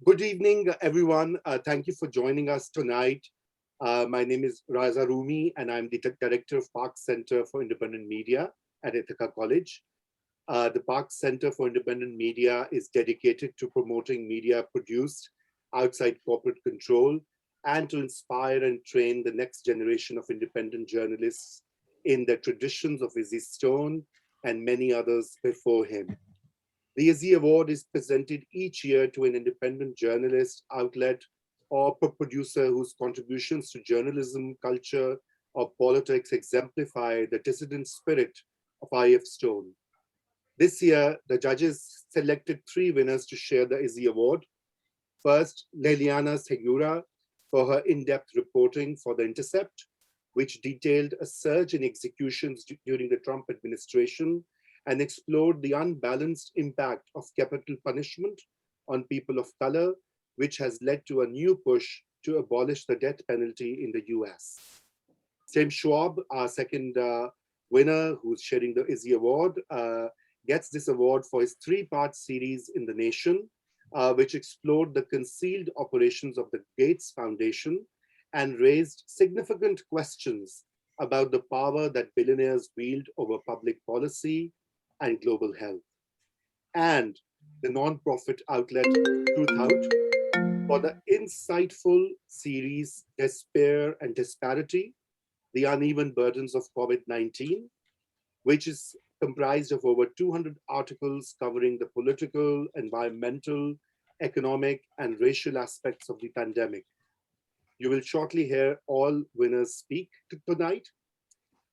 Good evening, everyone. Thank you for joining us tonight. My name is Raza Rumi, and I'm the Director of Park Center for Independent Media at Ithaca College. The Park Center for Independent Media is dedicated to promoting media produced outside corporate control and to inspire and train the next generation of independent journalists in the traditions of Izzy Stone and many others before him. The Izzy Award is presented each year to an independent journalist, outlet, or producer whose contributions to journalism, culture, or politics exemplify the dissident spirit of I.F. Stone. This year, the judges selected three winners to share the Izzy Award. First, Liliana Segura for her in-depth reporting for The Intercept, which detailed a surge in executions during the Trump administration and explored the unbalanced impact of capital punishment on people of color, which has led to a new push to abolish the death penalty in the US. Schwab, our second winner, who's sharing the Izzy Award, gets this award for his three-part series in the nation, which explored the concealed operations of the Gates Foundation and raised significant questions about the power that billionaires wield over public policy and global health. And the nonprofit outlet Truthout for the insightful series Despair and Disparity, The Uneven Burdens of COVID-19, which is comprised of over 200 articles covering the political, environmental, economic, and racial aspects of the pandemic. You will shortly hear all winners speak tonight.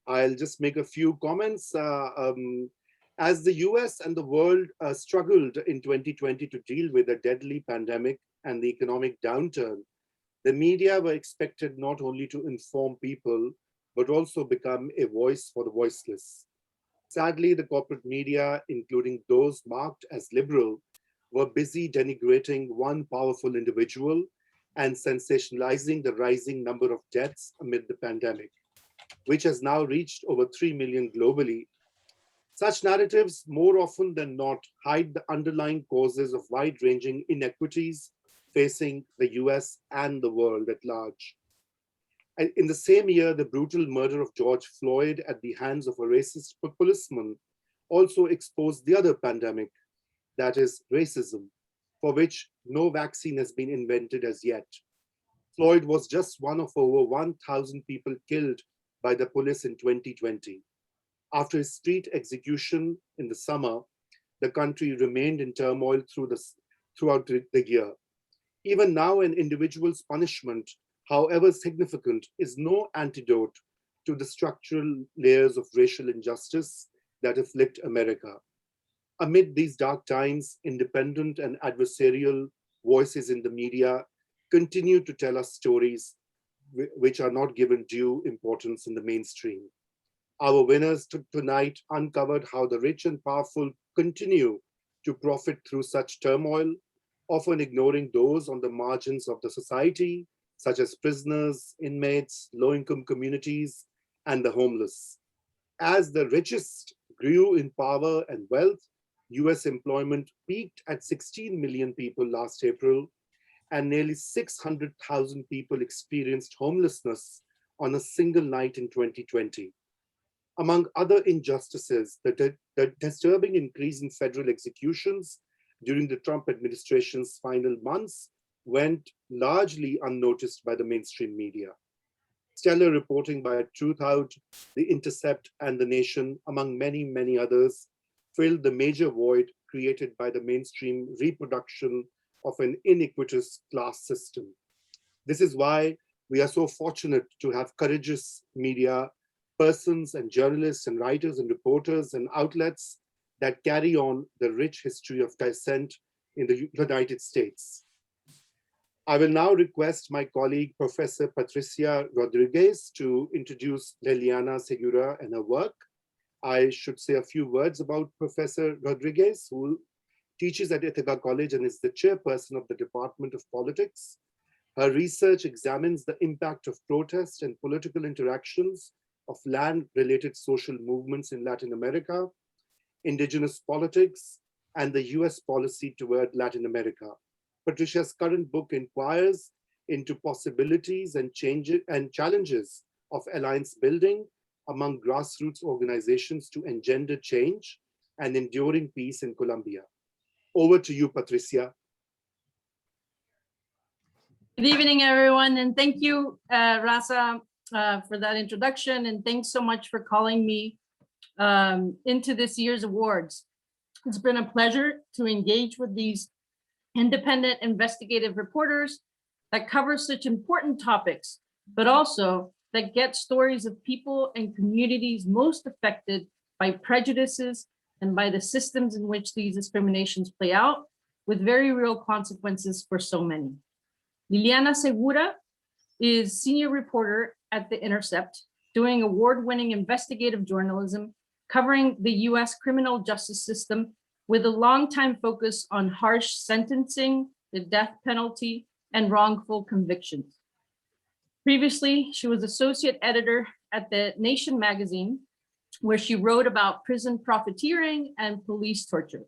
I'll just make a few comments. As the US and the world struggled in 2020 to deal with a deadly pandemic and the economic downturn, the media were expected not only to inform people, but also become a voice for the voiceless. Sadly, the corporate media, including those marked as liberal, were busy denigrating one powerful individual and sensationalizing the rising number of deaths amid the pandemic, which has now reached over 3 million globally. Such narratives, more often than not, hide the underlying causes of wide-ranging inequities facing the US and the world at large. And in the same year, the brutal murder of George Floyd at the hands of a racist policeman also exposed the other pandemic, that is racism, for which no vaccine has been invented as yet. Floyd was just one of over 1,000 people killed by the police in 2020. After his street execution in the summer, the country remained in turmoil throughout the year. Even now, an individual's punishment, however significant, is no antidote to the structural layers of racial injustice that afflict America. Amid these dark times, independent and adversarial voices in the media continue to tell us stories which are not given due importance in the mainstream. Our winners tonight uncovered how the rich and powerful continue to profit through such turmoil, often ignoring those on the margins of the society, such as prisoners, inmates, low-income communities, and the homeless. As the richest grew in power and wealth, US employment peaked at 16 million people last April, and nearly 600,000 people experienced homelessness on a single night in 2020. Among other injustices, the disturbing increase in federal executions during the Trump administration's final months went largely unnoticed by the mainstream media. Stellar reporting by Truthout, The Intercept, and The Nation, among many, many others, filled the major void created by the mainstream reproduction of an iniquitous class system. This is why we are so fortunate to have courageous media persons and journalists and writers and reporters and outlets that carry on the rich history of dissent in the United States. I will now request my colleague, Professor Patricia Rodriguez, to introduce Liliana Segura and her work. I should say a few words about Professor Rodriguez, who teaches at Ithaca College and is the chairperson of the Department of Politics. Her research examines the impact of protest and political interactions of land-related social movements in Latin America, indigenous politics, and the US policy toward Latin America. Patricia's current book inquires into possibilities and changes and challenges of alliance building among grassroots organizations to engender change and enduring peace in Colombia. Over to you, Patricia. Good evening, everyone, and thank you, Raza, for that introduction, and thanks so much for calling me into this year's awards. It's been a pleasure to engage with these independent investigative reporters that cover such important topics, but also that get stories of people and communities most affected by prejudices and by the systems in which these discriminations play out, with very real consequences for so many. Liliana Segura is senior reporter at the Intercept, doing award-winning investigative journalism, covering the US criminal justice system with a long-time focus on harsh sentencing, the death penalty, and wrongful convictions. Previously, she was associate editor at the Nation magazine, where she wrote about prison profiteering and police torture.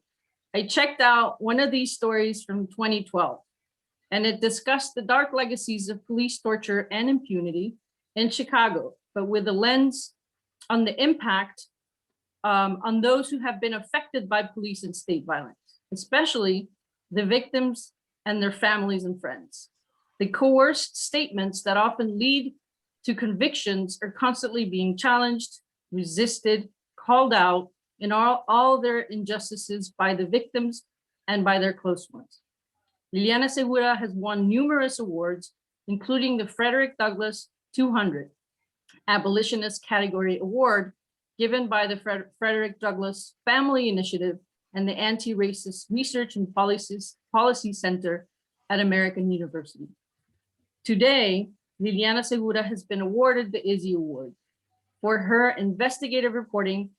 I checked out one of these stories from 2012, and it discussed the dark legacies of police torture and impunity in Chicago, but with a lens on the impact on those who have been affected by police and state violence, especially the victims and their families and friends. The coerced statements that often lead to convictions are constantly being challenged, resisted, called out in all their injustices by the victims and by their close ones. Liliana Segura has won numerous awards, including the Frederick Douglass 200 Abolitionist Category Award, given by the Frederick Douglass Family Initiative and the Anti-Racist Research and Policy Center at American University. Today, Liliana Segura has been awarded the Izzy Award for her investigative reporting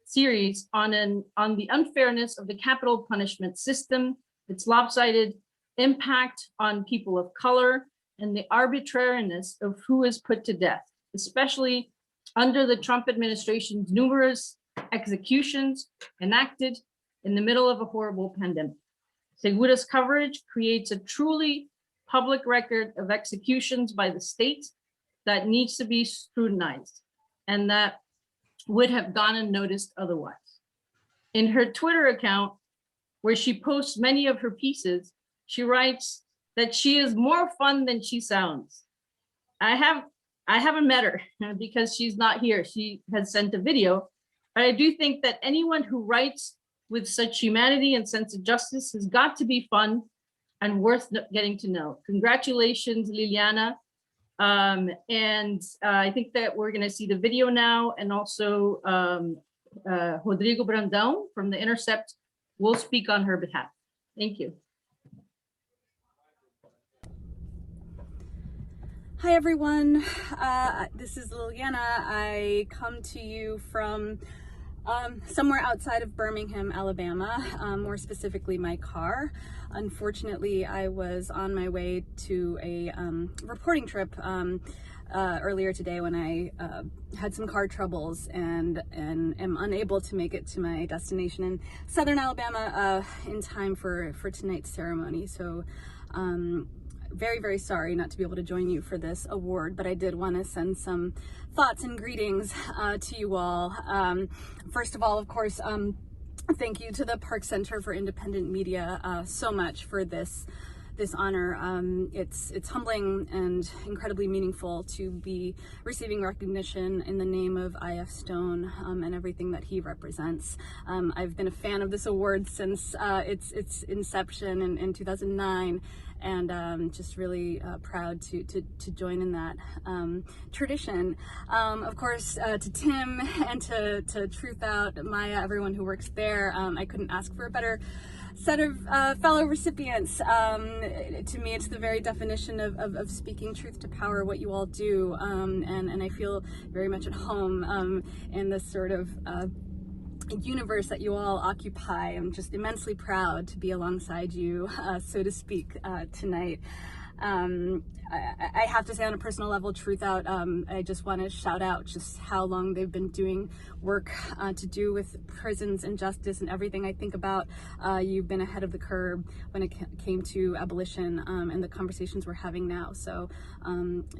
series on the unfairness of the capital punishment system, its lopsided impact on people of color, and the arbitrariness of who is put to death, especially under the Trump administration's numerous executions enacted in the middle of a horrible pandemic. Segura's coverage creates a truly public record of executions by the state that needs to be scrutinized and that would have gone unnoticed otherwise. In her Twitter account, where she posts many of her pieces, she writes that she is more fun than she sounds. I haven't met her because she's not here. She has sent a video, but I do think that anyone who writes with such humanity and sense of justice has got to be fun and worth getting to know. Congratulations, Liliana. I think that we're gonna see the video now, and also Rodrigo Brandão from the Intercept will speak on her behalf. Thank you. Hi everyone, this is Liliana. I come to you from somewhere outside of Birmingham, Alabama, more specifically my car. Unfortunately, I was on my way to a reporting trip earlier today when I had some car troubles and am unable to make it to my destination in southern Alabama in time for tonight's ceremony. So very, very sorry not to be able to join you for this award, but I did want to send some thoughts and greetings to you all. First of all, of course, thank you to the Park Center for Independent Media so much for this honor. It's humbling and incredibly meaningful to be receiving recognition in the name of I.F. Stone and everything that he represents. I've been a fan of this award since its inception in 2009. And just really proud to join in that tradition. Of course, to Tim and to Truthout, Maya, everyone who works there, I couldn't ask for a better set of fellow recipients. To me, it's the very definition of speaking truth to power, what you all do, and I feel very much at home in this sort of universe that you all occupy. I'm just immensely proud to be alongside you, so to speak, tonight. I have to say, on a personal level, Truthout, I just want to shout out just how long they've been doing work to do with prisons and justice and everything I think about. You've been ahead of the curve when it came to abolition and the conversations we're having now. So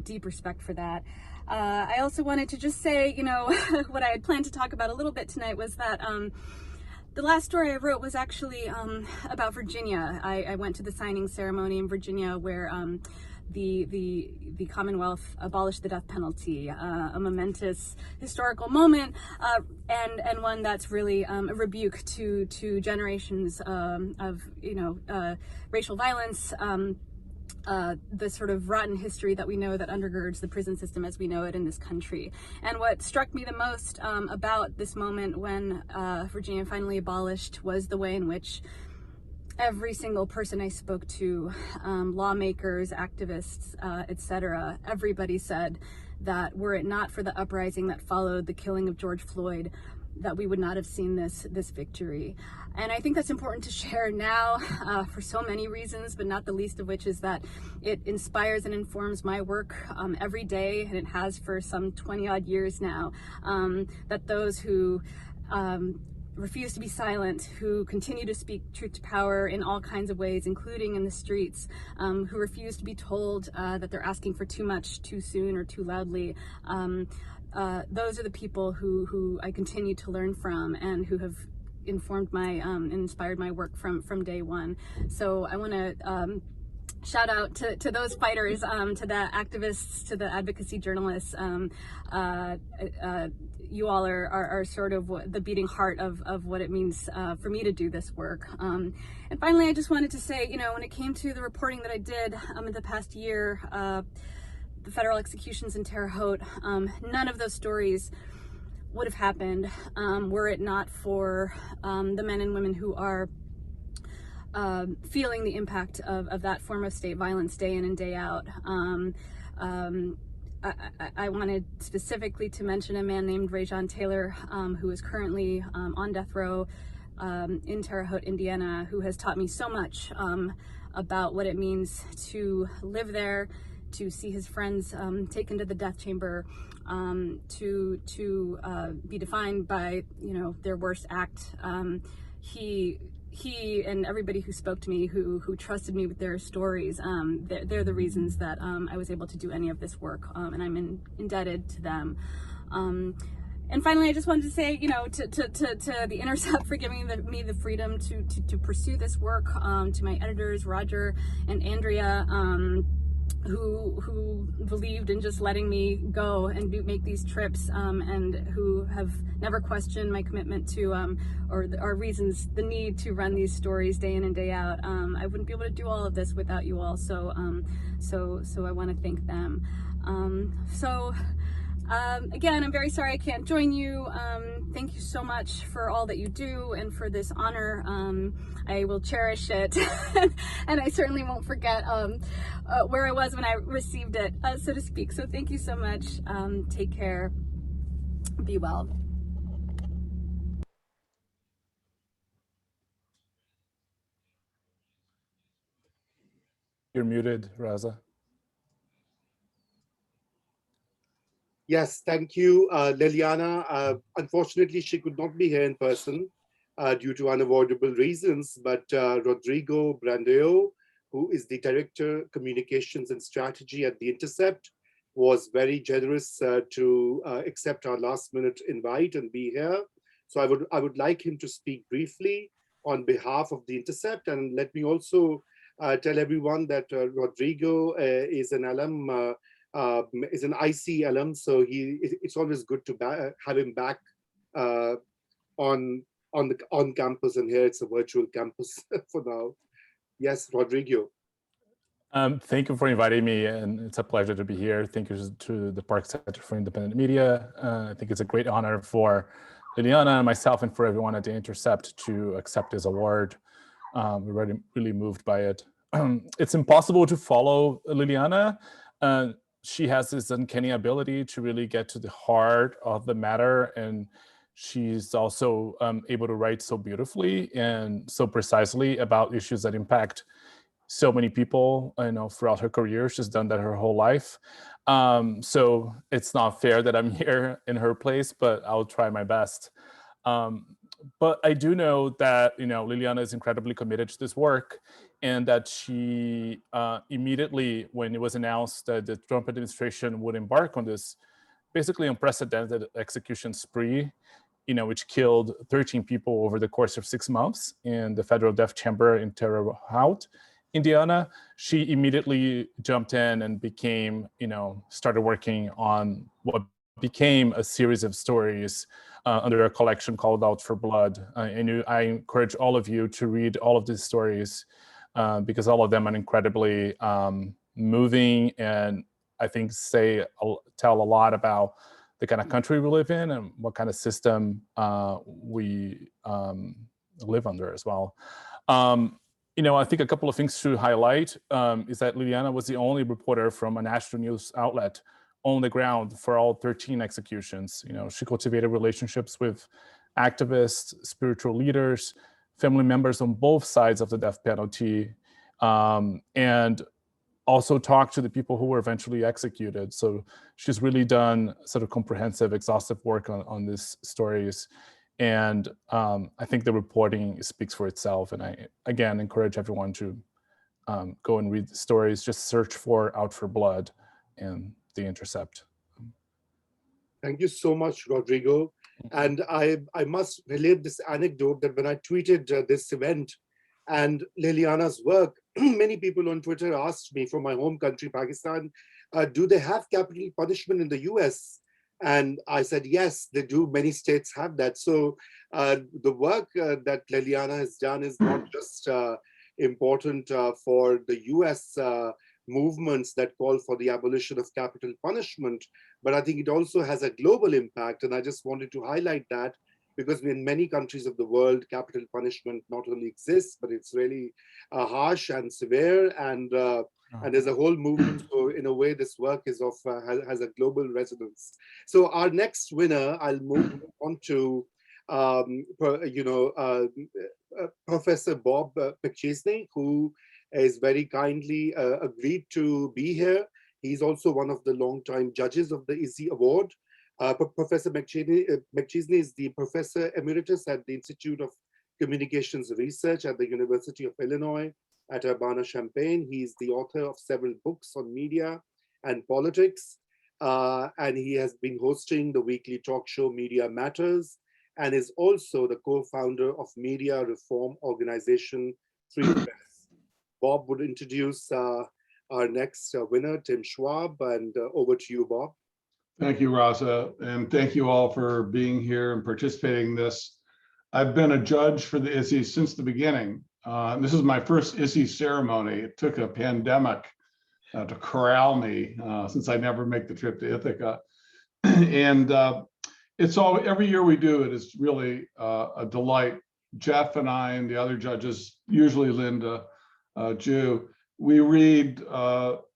deep respect for that. I also wanted to just say, you know, what I had planned to talk about a little bit tonight was that the last story I wrote was actually about Virginia. I went to the signing ceremony in Virginia where the Commonwealth abolished the death penalty, a momentous historical moment, and one that's really a rebuke to generations of, you know, racial violence, the sort of rotten history that we know that undergirds the prison system as we know it in this country. And what struck me the most about this moment when Virginia finally abolished was the way in which every single person I spoke to, lawmakers, activists, etc., everybody said that were it not for the uprising that followed the killing of George Floyd, that we would not have seen this victory. And I think that's important to share now for so many reasons, but not the least of which is that it inspires and informs my work every day, and it has for some 20 odd years now, that those who refuse to be silent, who continue to speak truth to power in all kinds of ways, including in the streets, who refuse to be told that they're asking for too much, too soon, or too loudly. Those are the people who I continue to learn from and who have informed my inspired my work from day one. So I want to shout out to those fighters, to the activists, to the advocacy journalists. You all are sort of the beating heart of what it means for me to do this work. And finally, I just wanted to say, you know, when it came to the reporting that I did in the past year, the federal executions in Terre Haute, none of those stories would have happened were it not for the men and women who are feeling the impact of that form of state violence day in and day out. I wanted specifically to mention a man named Rajon Taylor, who is currently on death row in Terre Haute, Indiana, who has taught me so much about what it means to live there, to see his friends taken to the death chamber, to be defined by, you know, their worst act. He and everybody who spoke to me, who trusted me with their stories, they're the reasons that I was able to do any of this work, and I'm indebted to them. And finally, I just wanted to say, you know, to the Intercept for giving me the freedom to pursue this work, to my editors, Roger and Andrea, who believed in just letting me go and make these trips, and who have never questioned my commitment to, or reasons, the need to run these stories day in and day out. I wouldn't be able to do all of this without you all, so I want to thank them. Again, I'm very sorry I can't join you. Thank you so much for all that you do and for this honor. I will cherish it, and I certainly won't forget where I was when I received it, so to speak. So thank you so much. Take care. Be well. You're muted, Raza. Yes, thank you, Liliana. Unfortunately, she could not be here in person due to unavoidable reasons, but Rodrigo Brandeo, who is the Director, Communications and Strategy at the Intercept, was very generous to accept our last-minute invite and be here. So I would like him to speak briefly on behalf of the Intercept. And let me also tell everyone that Rodrigo is an alum, is an IC alum, so it's always good to have him back on campus, and here it's a virtual campus for now. Yes, Rodrigo. Thank you for inviting me, and it's a pleasure to be here. Thank you to the Park Center for Independent Media. I think it's a great honor for Liliana and myself and for everyone at the Intercept to accept this award. We're really moved by it. It's impossible to follow Liliana. She has this uncanny ability to really get to the heart of the matter, and she's also able to write so beautifully and so precisely about issues that impact so many people, throughout her career. She's done that her whole life. So it's not fair that I'm here in her place, but I'll try my best. But I do know that, Liliana is incredibly committed to this work, and that she immediately, when it was announced that the Trump administration would embark on this basically unprecedented execution spree, which killed 13 people over the course of 6 months in the federal death chamber in Truthout, Indiana, she immediately jumped in and started working on what became a series of stories under a collection called Out for Blood. And I encourage all of you to read all of these stories because all of them are incredibly moving, and I think tell a lot about the kind of country we live in and what kind of system we live under as well. I think a couple of things to highlight is that Liliana was the only reporter from a national news outlet on the ground for all 13 executions. She cultivated relationships with activists, spiritual leaders, family members on both sides of the death penalty, and also talked to the people who were eventually executed. So she's really done sort of comprehensive, exhaustive work on these stories. And I think the reporting speaks for itself. And I, again, encourage everyone to go and read the stories. Just search for Out for Blood and The Intercept. Thank you so much, Rodrigo. And I must relate this anecdote that when I tweeted this event and Liliana's work, many people on Twitter asked me from my home country, Pakistan, do they have capital punishment in the US? And I said, yes, they do. Many states have that. So the work that Liliana has done is not just important for the US movements that call for the abolition of capital punishment, but I think it also has a global impact. And I just wanted to highlight that, because in many countries of the world, capital punishment not only exists, but it's really harsh and severe, and there's a whole movement. So in a way, this work is has a global resonance. So our next winner, I'll move on to Professor Bob Pichaisney, who is very kindly agreed to be here. He's also one of the longtime judges of the Izzy Award. Professor Pichaisney is the Professor Emeritus at the Institute of Communications Research at the University of Illinois at Urbana-Champaign. He's the author of several books on media and politics, and he has been hosting the weekly talk show Media Matters, and is also the co-founder of media reform organization 3 Press. Bob would introduce our next winner, Tim Schwab, and over to you, Bob. Thank you, Raza, and thank you all for being here and participating in this. I've been a judge for the Izzy since the beginning. This is my first Izzy ceremony. It took a pandemic to corral me since I never make the trip to Ithaca. And it's every year we do it is really a delight. Jeff and I and the other judges, usually Linda, Jew, we read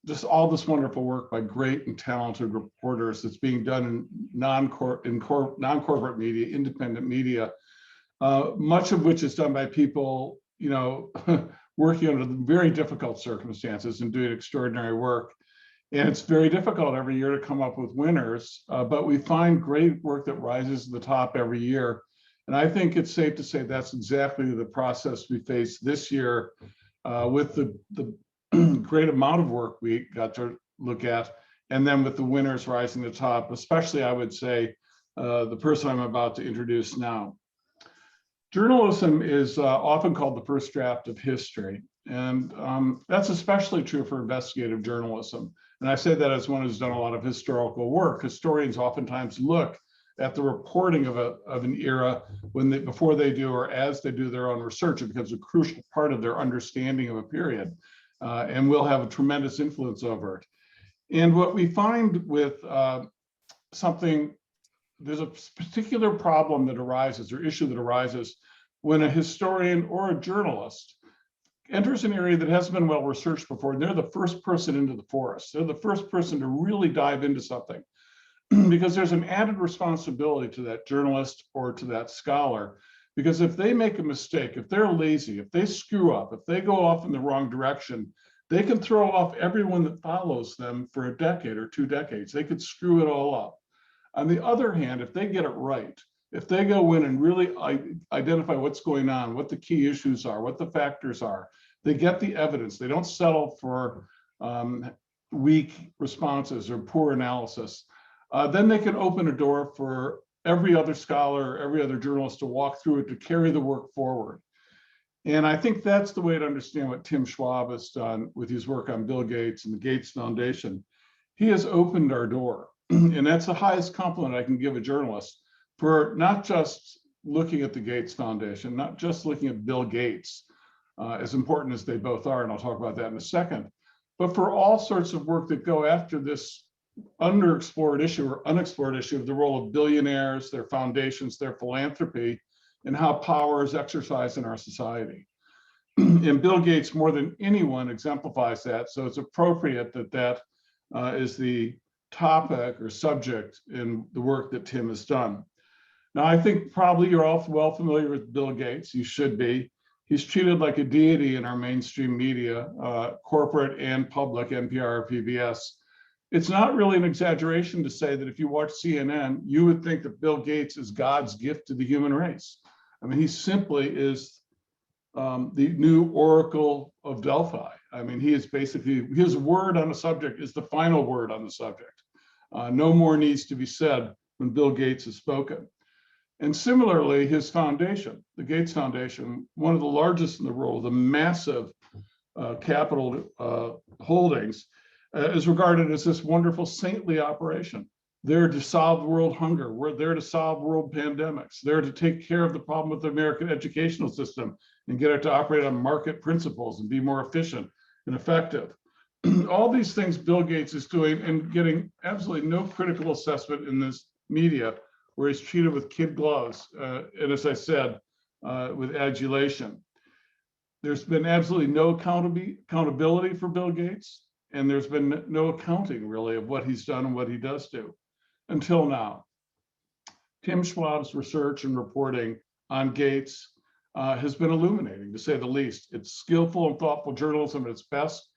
just all this wonderful work by great and talented reporters that's being done in non-corporate media, independent media, much of which is done by people, working under very difficult circumstances and doing extraordinary work. And it's very difficult every year to come up with winners, but we find great work that rises to the top every year. And I think it's safe to say that's exactly the process we face this year with the great amount of work we got to look at, and then with the winners rising to the top, especially I would say the person I'm about to introduce now. Journalism is often called the first draft of history, and that's especially true for investigative journalism. And I say that as one who's done a lot of historical work. Historians oftentimes look at the reporting of an era before they do or as they do their own research. It becomes a crucial part of their understanding of a period, and will have a tremendous influence over it. And what we find with there's a particular problem that arises or issue that arises when a historian or a journalist enters an area that hasn't been well researched before, and they're the first person into the forest. They're the first person to really dive into something, because there's an added responsibility to that journalist or to that scholar Because if they make a mistake, if they're lazy, if they screw up, if they go off in the wrong direction, they can throw off everyone that follows them for a decade or 2 decades. They could screw it all up. On the other hand, if they get it right, if they go in and really identify what's going on, what the key issues are, what the factors are, they get the evidence. They don't settle for weak responses or poor analysis. Then they can open a door for every other scholar, every other journalist to walk through it, to carry the work forward. And I think that's the way to understand what Tim Schwab has done with his work on Bill Gates and the Gates Foundation. He has opened our door. And that's the highest compliment I can give a journalist, for not just looking at the Gates Foundation, not just looking at Bill Gates, as important as they both are, and I'll talk about that in a second, but for all sorts of work that go after this underexplored issue or unexplored issue of the role of billionaires, their foundations, their philanthropy, and how power is exercised in our society. And Bill Gates, more than anyone, exemplifies that. So it's appropriate that that is the topic or subject in the work that Tim has done. Now, I think probably you're all well familiar with Bill Gates. You should be. He's treated like a deity in our mainstream media, corporate and public, NPR, PBS. It's not really an exaggeration to say that if you watch CNN, you would think that Bill Gates is God's gift to the human race. I mean, he simply is the new Oracle of Delphi. I mean, he is basically, his word on the subject is the final word on the subject. No more needs to be said when Bill Gates has spoken. And similarly, his foundation, the Gates Foundation, one of the largest in the world, the massive capital holdings, is regarded as this wonderful saintly operation. They're to solve world hunger. We're there to solve world pandemics. They're to take care of the problem with the American educational system and get it to operate on market principles and be more efficient and effective. All these things Bill Gates is doing and getting absolutely no critical assessment in this media, where he's treated with kid gloves, and as I said, with adulation. There's been absolutely no accountability for Bill Gates, and there's been no accounting really of what he's done and what he does do until now. Tim Schwab's research and reporting on Gates has been illuminating, to say the least. It's skillful and thoughtful journalism at its best.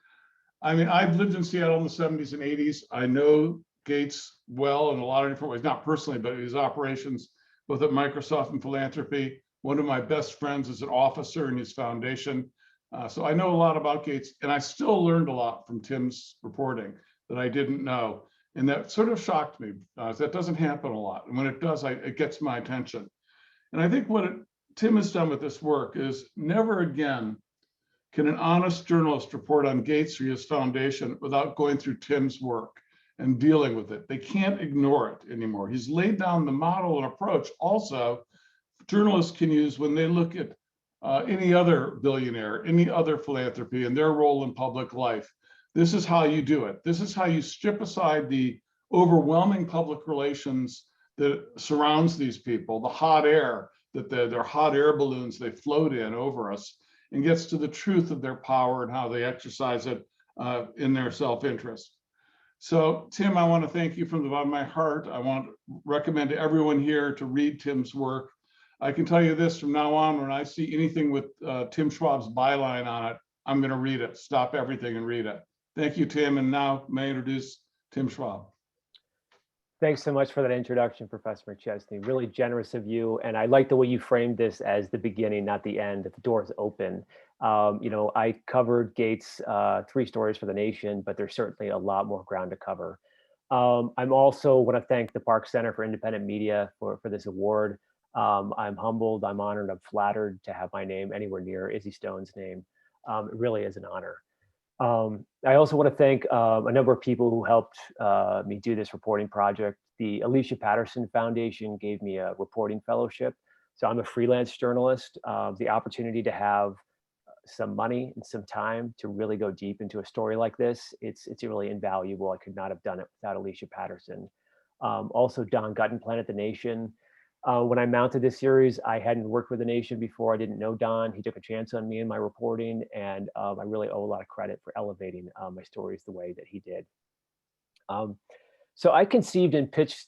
I mean, I've lived in Seattle in the 70s and 80s. I know Gates well in a lot of different ways, not personally, but his operations, both at Microsoft and philanthropy. One of my best friends is an officer in his foundation. So I know a lot about Gates, and I still learned a lot from Tim's reporting that I didn't know. And that sort of shocked me. That doesn't happen a lot. And when it does, it gets my attention. And I think what Tim has done with this work is never again can an honest journalist report on Gates or his foundation without going through Tim's work and dealing with it. They can't ignore it anymore. He's laid down the model and approach also journalists can use when they look at any other billionaire, any other philanthropy and their role in public life. This is how you do it. This is how you strip aside the overwhelming public relations that surrounds these people, the hot air, that they're hot air balloons they float in over us, and gets to the truth of their power and how they exercise it in their self-interest. So, Tim, I want to thank you from the bottom of my heart. I want to recommend to everyone here to read Tim's work. I can tell you this from now on, when I see anything with Tim Schwab's byline on it, I'm going to read it, stop everything and read it. Thank you, Tim. And now may I introduce Tim Schwab. Thanks so much for that introduction, Professor Pichaisney. Really generous of you. And I like the way you framed this as the beginning, not the end, that the door is open. You know, I covered Gates' 3 stories for the nation, but there's certainly a lot more ground to cover. I'm also want to thank the Park Center for Independent Media for this award. I'm humbled, I'm honored, I'm flattered to have my name anywhere near Izzy Stone's name. It really is an honor. I also want to thank a number of people who helped me do this reporting project. The Alicia Patterson Foundation gave me a reporting fellowship. So I'm a freelance journalist. The opportunity to have some money and some time to really go deep into a story like this, it's really invaluable. I could not have done it without Alicia Patterson. Also Don Guttenplan at The Nation. When I mounted this series, I hadn't worked with The Nation before. I didn't know Don. He took a chance on me and my reporting, and I really owe a lot of credit for elevating my stories the way that he did. So I conceived and pitched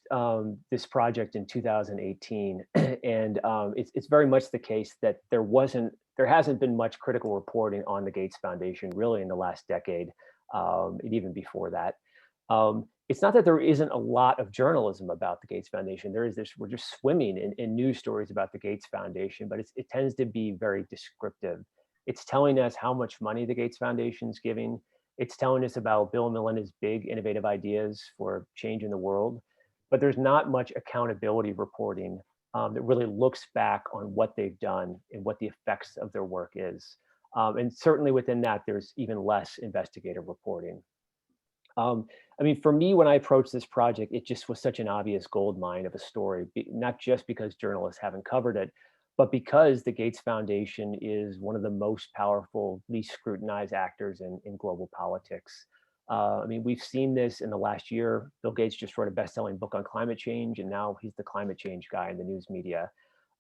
this project in 2018, and it's very much the case that there hasn't been much critical reporting on the Gates Foundation really in the last decade, and even before that. It's not that there isn't a lot of journalism about the Gates Foundation. There is this, we're just swimming in news stories about the Gates Foundation, but it tends to be very descriptive. It's telling us how much money the Gates Foundation is giving. It's telling us about Bill and Melinda's big innovative ideas for changing the world, but there's not much accountability reporting that really looks back on what they've done and what the effects of their work is. And certainly within that, there's even less investigative reporting. I mean, for me, when I approached this project, it just was such an obvious gold mine of a story, not just because journalists haven't covered it, but because the Gates Foundation is one of the most powerful, least scrutinized actors in global politics. I mean, we've seen this in the last year. Bill Gates just wrote a best-selling book on climate change, and now he's the climate change guy in the news media.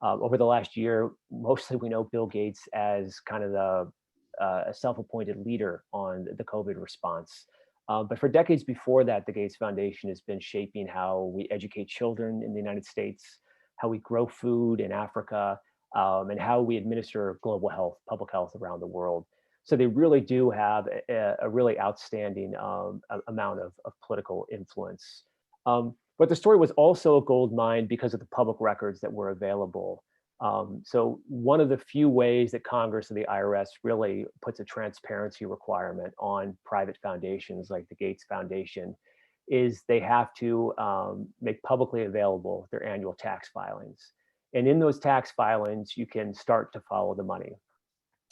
Over the last year, mostly we know Bill Gates as kind of a self-appointed leader on the COVID response. But for decades before that, the Gates Foundation has been shaping how we educate children in the United States, how we grow food in Africa, and how we administer global health, public health around the world. So they really do have a really outstanding amount of political influence. But the story was also a gold mine because of the public records that were available. So one of the few ways that Congress and the IRS really puts a transparency requirement on private foundations like the Gates Foundation is they have to make publicly available their annual tax filings. And in those tax filings, you can start to follow the money.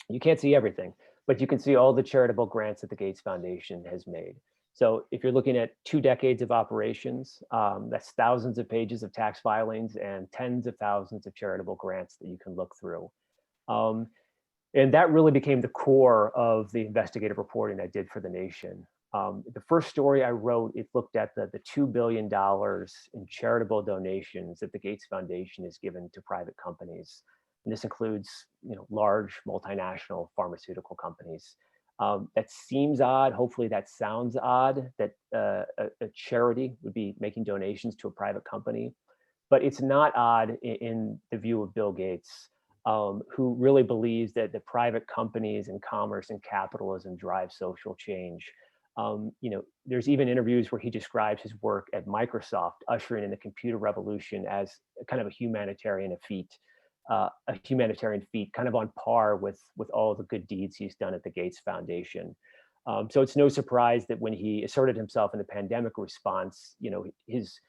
You can't see everything, but you can see all the charitable grants that the Gates Foundation has made. So if you're looking at 2 decades of operations, that's thousands of pages of tax filings and tens of thousands of charitable grants that you can look through. And that really became the core of the investigative reporting I did for the nation. The first story I wrote, it looked at the $2 billion in charitable donations that the Gates Foundation has given to private companies. And this includes, large multinational pharmaceutical companies. That seems odd. Hopefully that sounds odd that a charity would be making donations to a private company, but it's not odd in the view of Bill Gates, who really believes that the private companies and commerce and capitalism drive social change. There's even interviews where he describes his work at Microsoft ushering in the computer revolution as kind of a humanitarian feat. Kind of on par with all the good deeds he's done at the Gates Foundation. So it's no surprise that when he asserted himself in the pandemic response, his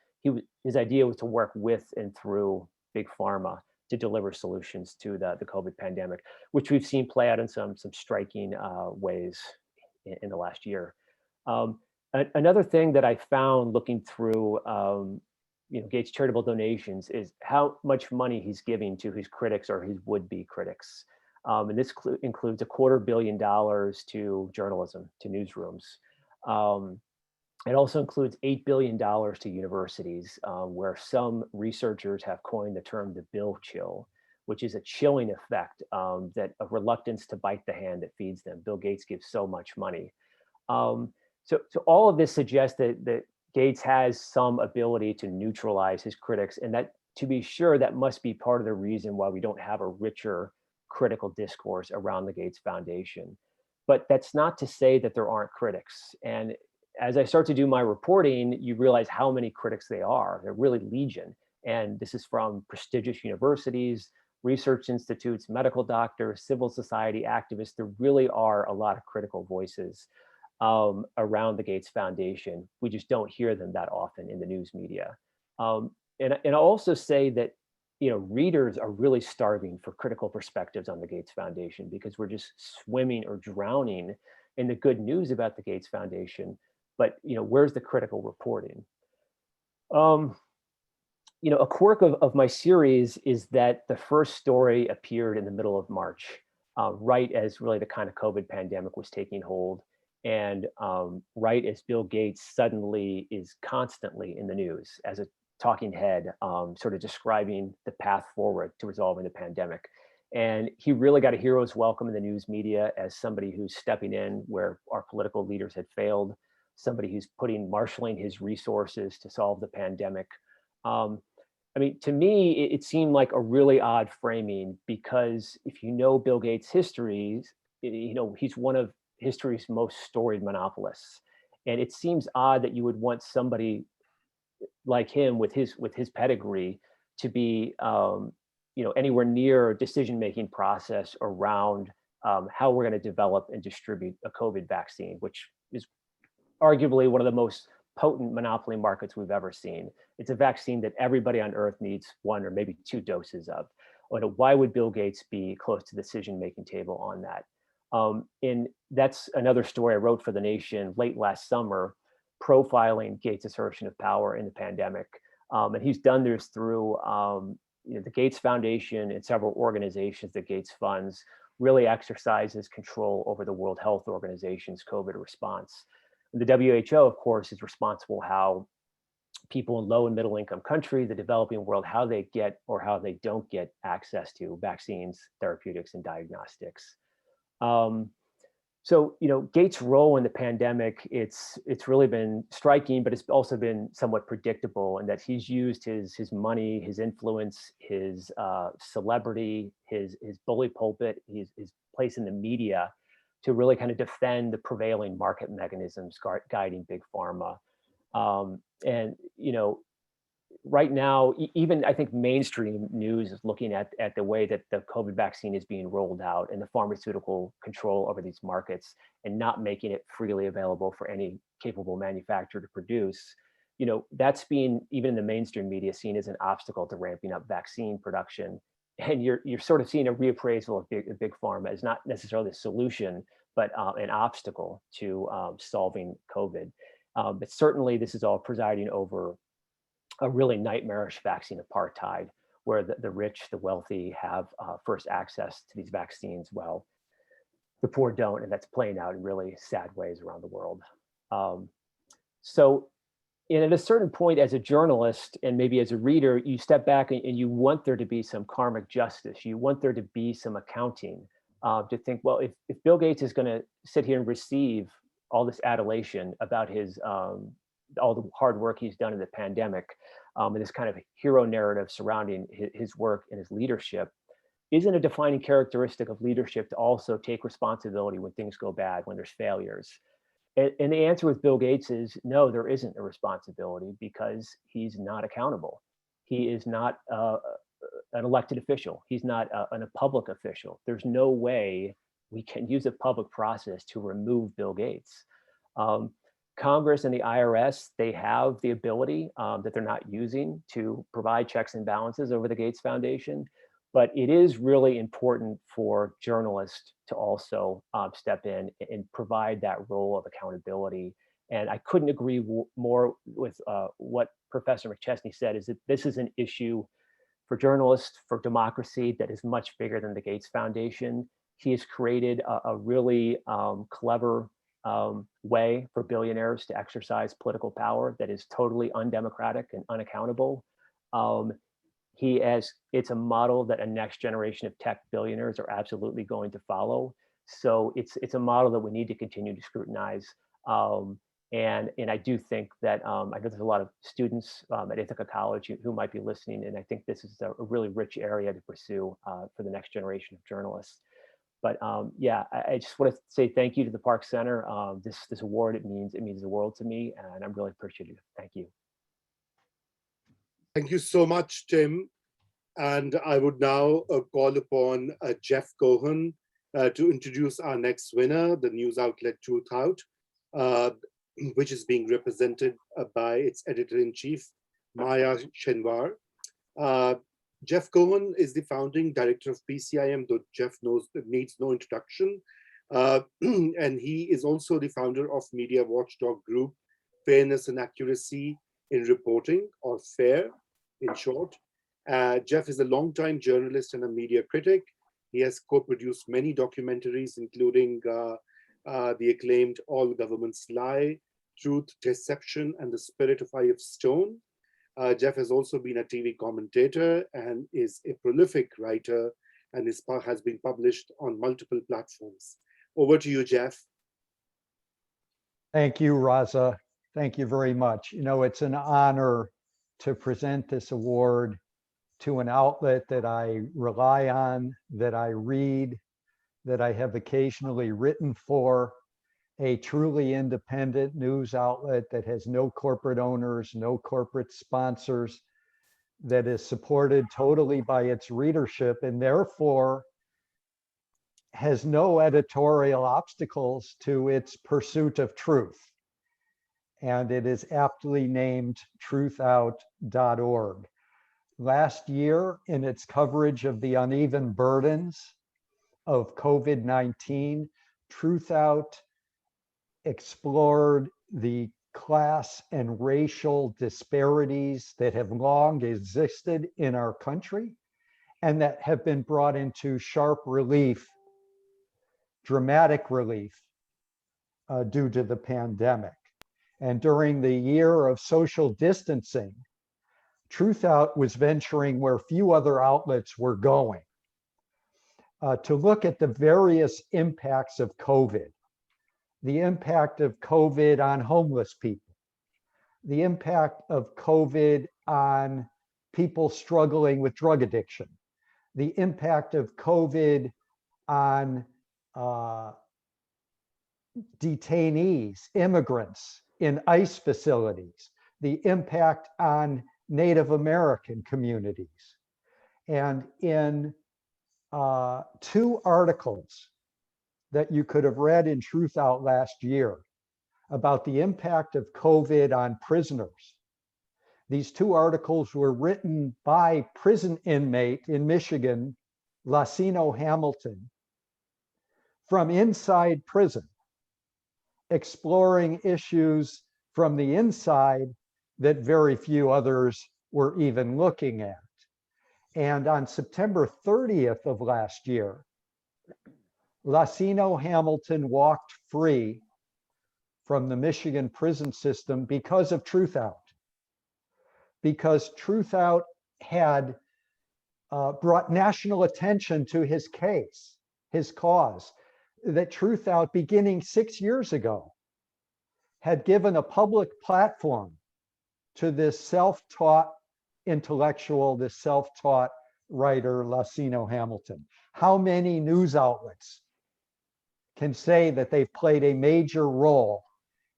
idea was to work with and through big pharma to deliver solutions to the COVID pandemic, which we've seen play out in some striking ways in the last year. Another thing that I found looking through Gates' charitable donations is how much money he's giving to his critics or his would-be critics. And this includes $250 million to journalism, to newsrooms. It also includes $8 billion to universities, where some researchers have coined the term the Bill chill, which is a chilling effect, that a reluctance to bite the hand that feeds them. Bill Gates gives so much money. So all of this suggests that Gates has some ability to neutralize his critics, and that, to be sure, that must be part of the reason why we don't have a richer critical discourse around the Gates Foundation. But that's not to say that there aren't critics. And as I start to do my reporting, you realize how many critics they are. They're really legion. And this is from prestigious universities, research institutes, medical doctors, civil society activists. There really are a lot of critical voices around the Gates Foundation. We just don't hear them that often in the news media. And I'll also say that readers are really starving for critical perspectives on the Gates Foundation because we're just swimming or drowning in the good news about the Gates Foundation. But where's the critical reporting? A quirk of my series is that the first story appeared in the middle of March, right as really the kind of COVID pandemic was taking hold. And right as Bill Gates suddenly is constantly in the news as a talking head, sort of describing the path forward to resolving the pandemic. And he really got a hero's welcome in the news media as somebody who's stepping in where our political leaders had failed, somebody who's marshaling his resources to solve the pandemic. I mean, to me, it seemed like a really odd framing, because if you know Bill Gates' histories, he's one of history's most storied monopolists. And it seems odd that you would want somebody like him with his pedigree to be anywhere near a decision-making process around how we're going to develop and distribute a COVID vaccine, which is arguably one of the most potent monopoly markets we've ever seen. It's a vaccine that everybody on Earth needs 1 or maybe 2 doses of. Why would Bill Gates be close to the decision-making table on that? And that's another story I wrote for The Nation late last summer, profiling Gates' assertion of power in the pandemic. And he's done this through the Gates Foundation and several organizations that Gates funds, really exercises control over the World Health Organization's COVID response. The WHO, of course, is responsible how people in low and middle income countries, the developing world, how they get or how they don't get access to vaccines, therapeutics, and diagnostics. So, Gates' role in the pandemic, it's really been striking, but it's also been somewhat predictable in that he's used his money, his influence, his celebrity, his bully pulpit, his place in the media to really kind of defend the prevailing market mechanisms guiding big pharma. And, right now, even I think mainstream news is looking at the way that the COVID vaccine is being rolled out and the pharmaceutical control over these markets and not making it freely available for any capable manufacturer to produce. That's being, even in the mainstream media, seen as an obstacle to ramping up vaccine production. And you're sort of seeing a reappraisal of big pharma as not necessarily a solution, but an obstacle to solving COVID. But certainly this is all presiding over a really nightmarish vaccine apartheid, where the rich, the wealthy have first access to these vaccines while the poor don't, and that's playing out in really sad ways around the world. So at a certain point as a journalist and maybe as a reader, you step back and you want there to be some karmic justice. You want there to be some accounting to think, well, if Bill Gates is going to sit here and receive all this adulation about his all the hard work he's done in the pandemic, and this kind of hero narrative surrounding his work and his leadership, isn't a defining characteristic of leadership to also take responsibility when things go bad, when there's failures? And the answer with Bill Gates is no, there isn't a responsibility, because he's not accountable. He is not an elected official. He's not a public official. There's no way we can use a public process to remove Bill Gates. Congress and the IRS, they have the ability that they're not using to provide checks and balances over the Gates Foundation. But it is really important for journalists to also step in and provide that role of accountability. And I couldn't agree more with what Professor Pichaisney said, is that this is an issue for journalists, for democracy, that is much bigger than the Gates Foundation. He has created a really clever way for billionaires to exercise political power that is totally undemocratic and unaccountable. It's a model that a next generation of tech billionaires are absolutely going to follow. So it's a model that we need to continue to scrutinize. And I do think that I know there's a lot of students at Ithaca College who might be listening, and I think this is a really rich area to pursue for the next generation of journalists. But yeah, I just want to say thank you to the Park Center. This award, it means the world to me, and I'm really appreciative. Thank you. Thank you so much, Tim. And I would now call upon Jeff Cohen to introduce our next winner, the news outlet Truthout, which is being represented by its editor-in-chief, Maya Shenwar. Jeff Cohen is the founding director of PCIM, though Jeff needs no introduction. And he is also the founder of media watchdog group, Fairness and Accuracy in Reporting, or FAIR in short. Jeff is a longtime journalist and a media critic. He has co-produced many documentaries, including the acclaimed All Governments Lie, Truth, Deception, and the Spirit of Eye of Stone. Jeff has also been a TV commentator and is a prolific writer, and has been published on multiple platforms. Over to you, Jeff. Thank you, Raza. Thank you very much. You know, it's an honor to present this award to an outlet that I rely on, that I read, that I have occasionally written for, a truly independent news outlet that has no corporate owners, no corporate sponsors, that is supported totally by its readership, and therefore has no editorial obstacles to its pursuit of truth. And it is aptly named Truthout.org. Last year, in its coverage of the uneven burdens of COVID-19, Truthout explored the class and racial disparities that have long existed in our country and that have been brought into sharp relief, dramatic relief, due to the pandemic. And during the year of social distancing, Truthout was venturing where few other outlets were going, to look at the various impacts of COVID, the impact of COVID on homeless people, the impact of COVID on people struggling with drug addiction, the impact of COVID on detainees, immigrants in ICE facilities, the impact on Native American communities. And in 2 articles that you could have read in Truthout last year about the impact of COVID on prisoners, these 2 articles were written by prison inmate in Michigan, Lacino Hamilton, from inside prison, exploring issues from the inside that very few others were even looking at. And on September 30th of last year, Lacino Hamilton walked free from the Michigan prison system because of Truthout. Because Truthout had brought national attention to his case, his cause, that Truthout, beginning 6 years ago, had given a public platform to this self-taught intellectual, this self-taught writer, Lacino Hamilton. How many news outlets can say that they've played a major role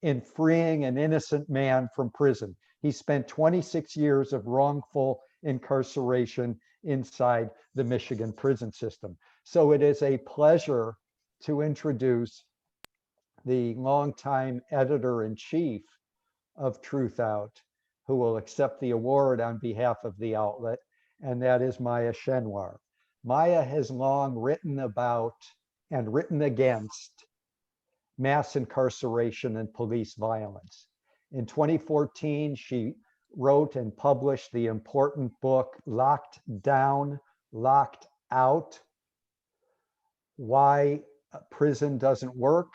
in freeing an innocent man from prison? He spent 26 years of wrongful incarceration inside the Michigan prison system. So it is a pleasure to introduce the longtime editor-in-chief of Truthout, who will accept the award on behalf of the outlet, and that is Maya Shenwar. Maya has long written about and written against mass incarceration and police violence. In 2014, she wrote and published the important book, Locked Down, Locked Out: Why Prison Doesn't Work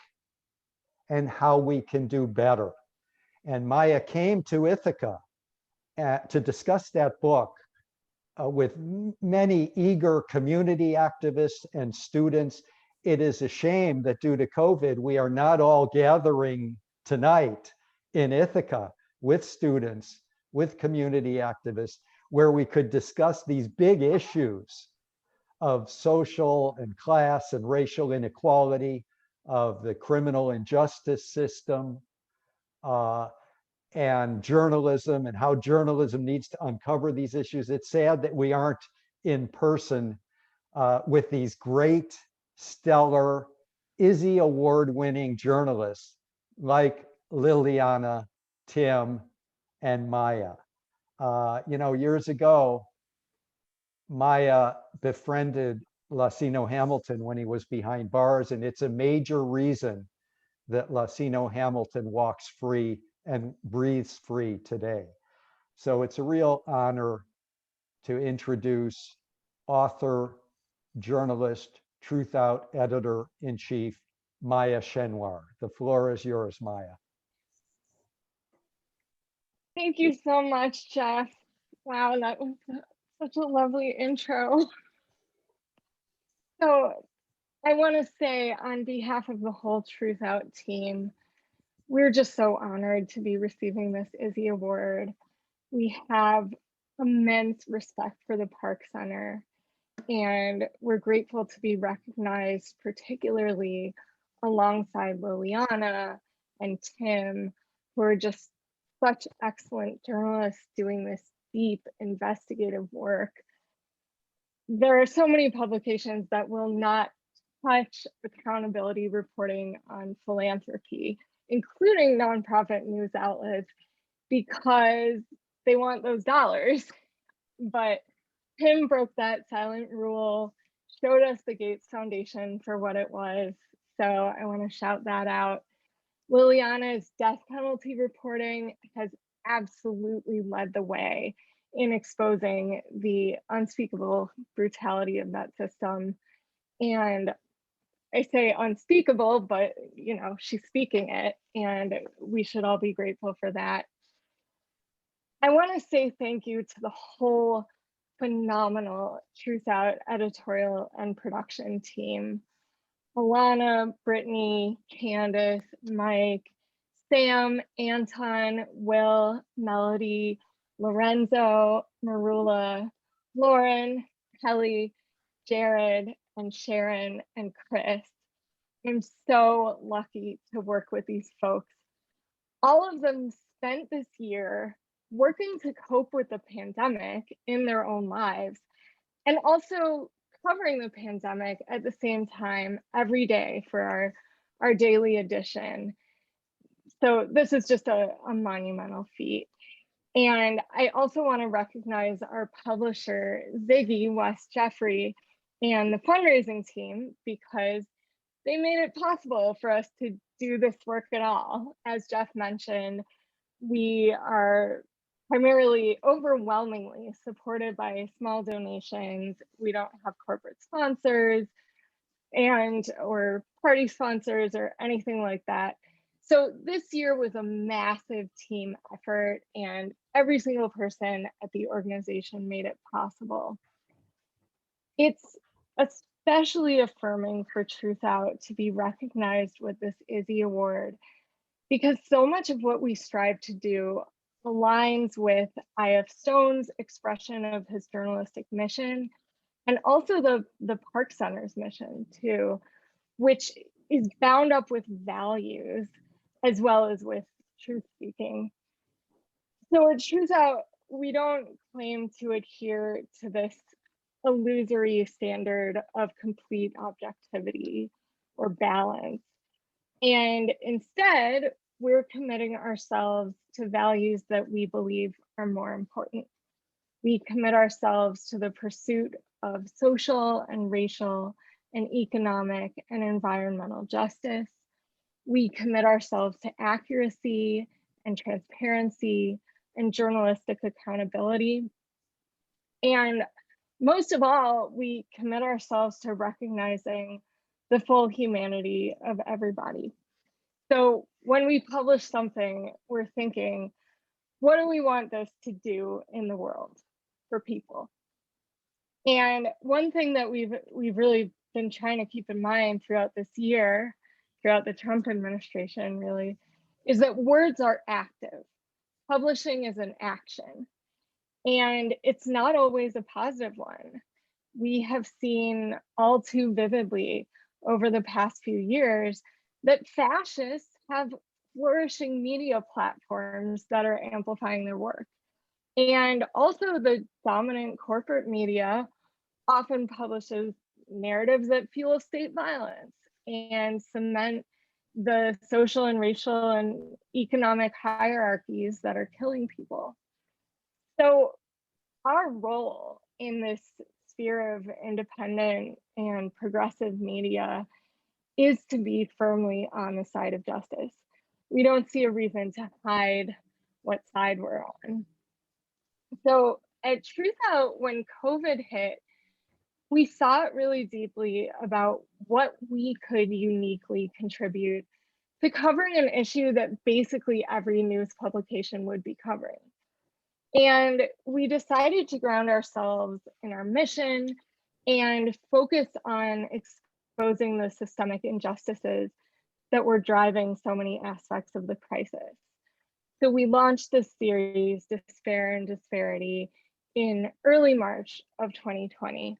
and How We Can Do Better. And Maya came to Ithaca to discuss that book with many eager community activists and students. It is a shame that due to COVID, we are not all gathering tonight in Ithaca with students, with community activists, where we could discuss these big issues of social and class and racial inequality, of the criminal injustice system, and journalism, and how journalism needs to uncover these issues. It's sad that we aren't in person with these great, stellar, Izzy Award winning journalists like Liliana, Tim, and Maya. You know, years ago, Maya befriended Lacino Hamilton when he was behind bars, and it's a major reason that Lacino Hamilton walks free and breathes free today. So it's a real honor to introduce author, journalist, Truthout editor-in-chief, Maya Shenwar. The floor is yours, Maya. Thank you so much, Jeff. Wow, that was such a lovely intro. So I want to say on behalf of the whole Truthout team, we're just so honored to be receiving this Izzy Award. We have immense respect for the Park Center, and we're grateful to be recognized, particularly alongside Liliana and Tim, who are just such excellent journalists doing this deep investigative work. There are so many publications that will not touch accountability reporting on philanthropy, including nonprofit news outlets, because they want those dollars. But Tim broke that silent rule, showed us the Gates Foundation for what it was. So I want to shout that out. Liliana's death penalty reporting has absolutely led the way in exposing the unspeakable brutality of that system. And I say unspeakable, but you know, she's speaking it, and we should all be grateful for that. I want to say thank you to the whole phenomenal Truthout editorial and production team. Alana, Brittany, Candace, Mike, Sam, Anton, Will, Melody, Lorenzo, Marula, Lauren, Kelly, Jared, and Sharon, and Chris. I'm so lucky to work with these folks. All of them spent this year working to cope with the pandemic in their own lives, and also covering the pandemic at the same time every day for our daily edition. So this is just a monumental feat. And I also want to recognize our publisher, Ziggy, Wes Jeffrey, and the fundraising team, because they made it possible for us to do this work at all. As Jeff mentioned, we are primarily overwhelmingly supported by small donations. We don't have corporate sponsors or party sponsors or anything like that. So this year was a massive team effort, and every single person at the organization made it possible. It's especially affirming for Truthout to be recognized with this Izzy Award, because so much of what we strive to do aligns with I.F. Stone's expression of his journalistic mission, and also the Park Center's mission too, which is bound up with values as well as with truth speaking. So at Truthout, we don't claim to adhere to this illusory standard of complete objectivity or balance. And instead, we're committing ourselves to values that we believe are more important. We commit ourselves to the pursuit of social and racial and economic and environmental justice. We commit ourselves to accuracy and transparency and journalistic accountability. And most of all, we commit ourselves to recognizing the full humanity of everybody. So when we publish something, we're thinking, what do we want this to do in the world for people? And one thing that we've really been trying to keep in mind throughout this year, throughout the Trump administration really, is that words are active. Publishing is an action, and it's not always a positive one. We have seen all too vividly over the past few years that fascists have flourishing media platforms that are amplifying their work. And also the dominant corporate media often publishes narratives that fuel state violence and cement the social and racial and economic hierarchies that are killing people. So our role in this sphere of independent and progressive media is to be firmly on the side of justice. We don't see a reason to hide what side we're on. So at Truthout, when COVID hit, we thought really deeply about what we could uniquely contribute to covering an issue that basically every news publication would be covering. And we decided to ground ourselves in our mission and focus on exposing the systemic injustices that were driving so many aspects of the crisis. So we launched this series, Despair and Disparity, in early March of 2020.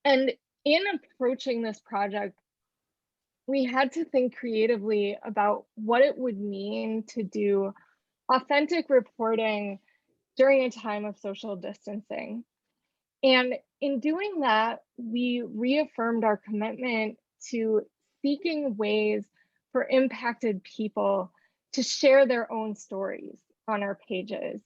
And in approaching this project, we had to think creatively about what it would mean to do authentic reporting during a time of social distancing. And in doing that, we reaffirmed our commitment to seeking ways for impacted people to share their own stories on our pages,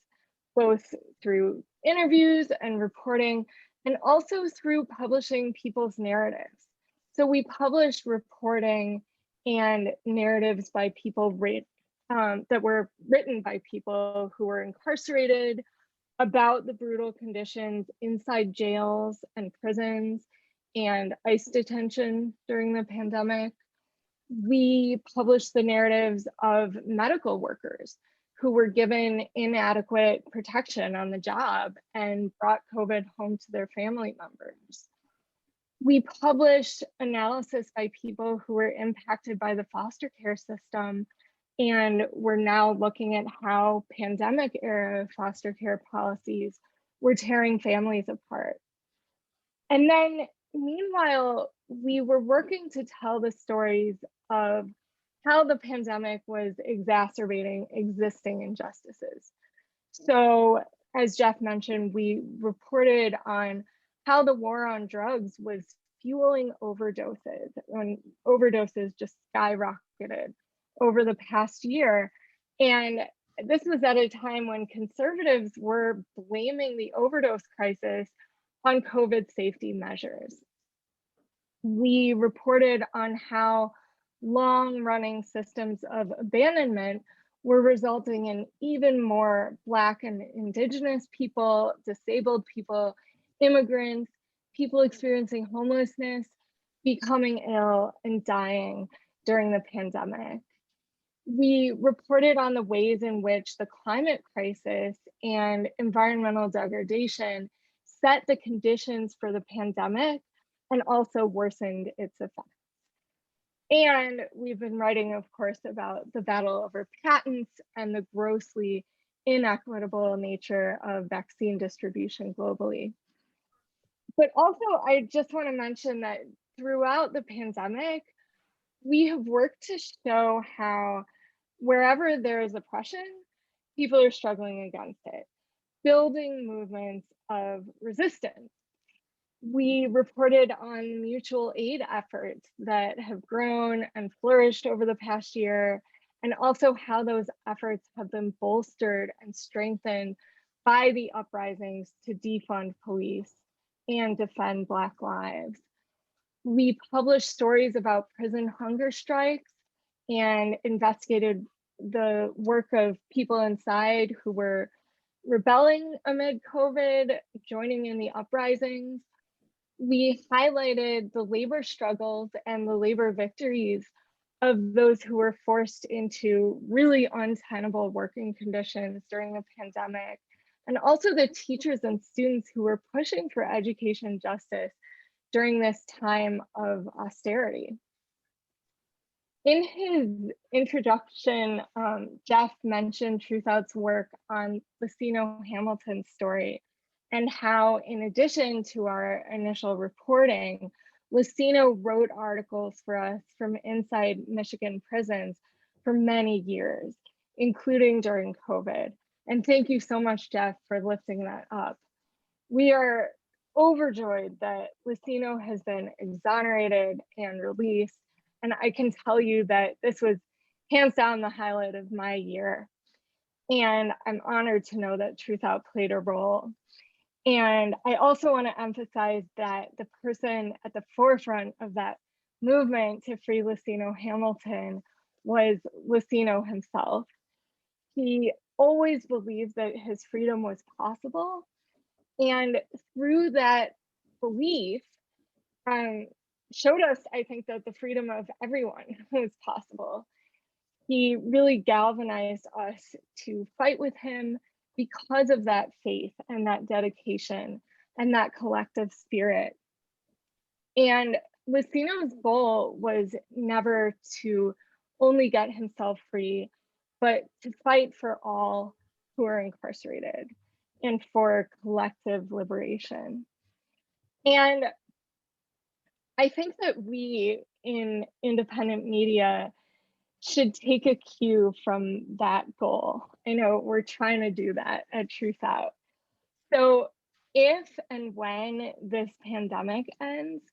both through interviews and reporting, and also through publishing people's narratives. So we published reporting and narratives by people that were written by people who were incarcerated, about the brutal conditions inside jails and prisons and ICE detention during the pandemic. We published the narratives of medical workers who were given inadequate protection on the job and brought COVID home to their family members. We published analysis by people who were impacted by the foster care system, and we're now looking at how pandemic era foster care policies were tearing families apart. And then meanwhile, we were working to tell the stories of how the pandemic was exacerbating existing injustices. So as Jeff mentioned, we reported on how the war on drugs was fueling overdoses, when overdoses just skyrocketed over the past year. And this was at a time when conservatives were blaming the overdose crisis on COVID safety measures. We reported on how long-running systems of abandonment were resulting in even more Black and Indigenous people, disabled people, immigrants, people experiencing homelessness, becoming ill and dying during the pandemic. We reported on the ways in which the climate crisis and environmental degradation set the conditions for the pandemic and also worsened its effects. And we've been writing, of course, about the battle over patents and the grossly inequitable nature of vaccine distribution globally. But also, I just want to mention that throughout the pandemic, we have worked to show how wherever there is oppression, people are struggling against it, building movements of resistance. We reported on mutual aid efforts that have grown and flourished over the past year, and also how those efforts have been bolstered and strengthened by the uprisings to defund police and defend Black lives. We published stories about prison hunger strikes and investigated the work of people inside who were rebelling amid COVID, joining in the uprisings. We highlighted the labor struggles and the labor victories of those who were forced into really untenable working conditions during the pandemic, and also the teachers and students who were pushing for education justice during this time of austerity. In his introduction, Jeff mentioned Truthout's work on Lucino Hamilton's story and how, in addition to our initial reporting, Lucino wrote articles for us from inside Michigan prisons for many years, including during COVID. And thank you so much, Jeff, for lifting that up. We are overjoyed that Lucino has been exonerated and released. And I can tell you that this was hands down the highlight of my year. And I'm honored to know that Truthout played a role. And I also want to emphasize that the person at the forefront of that movement to free Lucino Hamilton was Lucino himself. He always believed that his freedom was possible. And through that belief, showed us, I think, that the freedom of everyone was possible. He really galvanized us to fight with him because of that faith and that dedication and that collective spirit. And Lucino's goal was never to only get himself free, but to fight for all who are incarcerated and for collective liberation. And I think that we in independent media should take a cue from that goal. I know we're trying to do that at Truthout. So if and when this pandemic ends,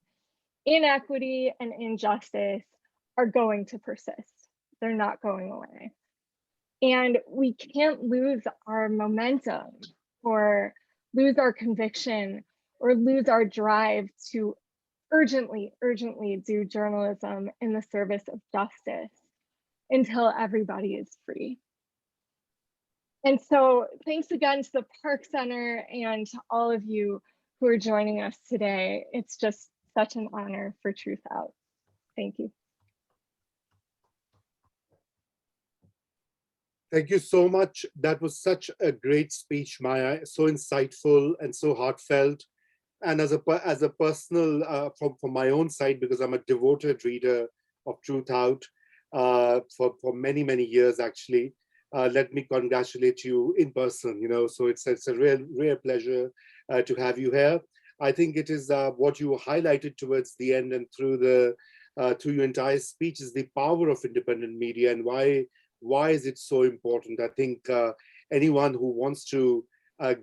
inequity and injustice are going to persist. They're not going away. And we can't lose our momentum or lose our conviction or lose our drive to urgently do journalism in the service of justice until everybody is free. And so thanks again to the Park Center and to all of you who are joining us today. It's just such an honor for Truthout. Thank you. Thank you so much. That was such a great speech, Maya, so insightful and so heartfelt. And as a personal, from my own side, because I'm a devoted reader of Truthout for many, many years, actually, let me congratulate you in person, you know, so it's a real pleasure to have you here. I think it is what you highlighted towards the end and through your entire speech is the power of independent media and why is it so important? I think anyone who wants to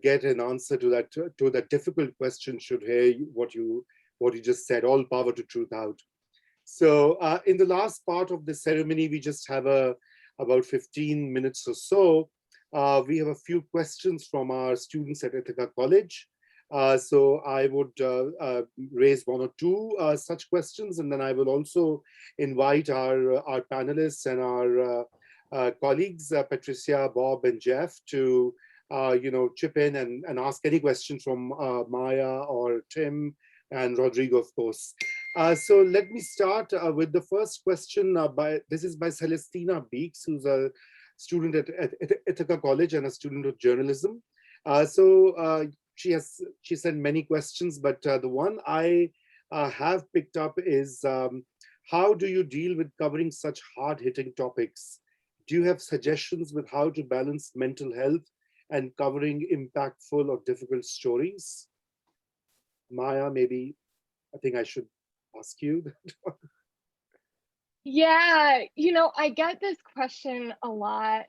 get an answer to that difficult question should hear what you just said. All power to Truthout. So in the last part of the ceremony, we just have about 15 minutes or so. We have a few questions from our students at Ithaca College. So I would raise one or two such questions, and then I will also invite our panelists and our colleagues, Patricia, Bob, and Jeff, to chip in and ask any questions from Maya or Tim and Rodrigo, of course. So let me start with the first question. This is by Celestina Beeks, who's a student at Ithaca College and a student of journalism. She sent many questions, but the one I have picked up is how do you deal with covering such hard-hitting topics? Do you have suggestions with how to balance mental health and covering impactful or difficult stories? Maya, maybe I think I should ask you that. Yeah, I get this question a lot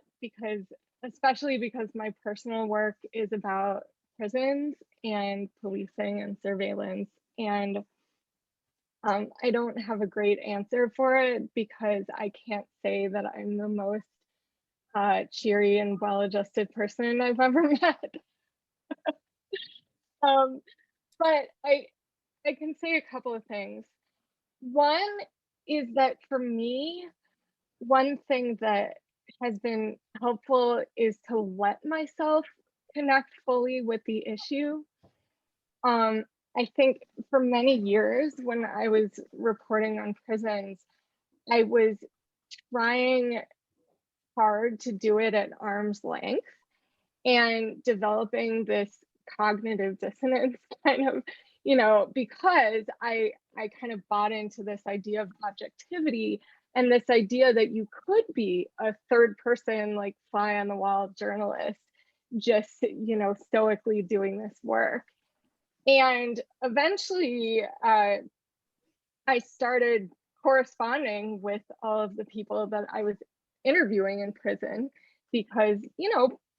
especially because my personal work is about prisons and policing and surveillance. And I don't have a great answer for it because I can't say that I'm the most cheery and well-adjusted person I've ever met. But I can say a couple of things. One is that for me, one thing that has been helpful is to let myself connect fully with the issue. I think for many years when I was reporting on prisons, I was trying hard to do it at arm's length and developing this cognitive dissonance kind of, because I kind of bought into this idea of objectivity and this idea that you could be a third person, like fly on the wall journalist, just, stoically doing this work. And eventually I started corresponding with all of the people that I was interviewing in prison because,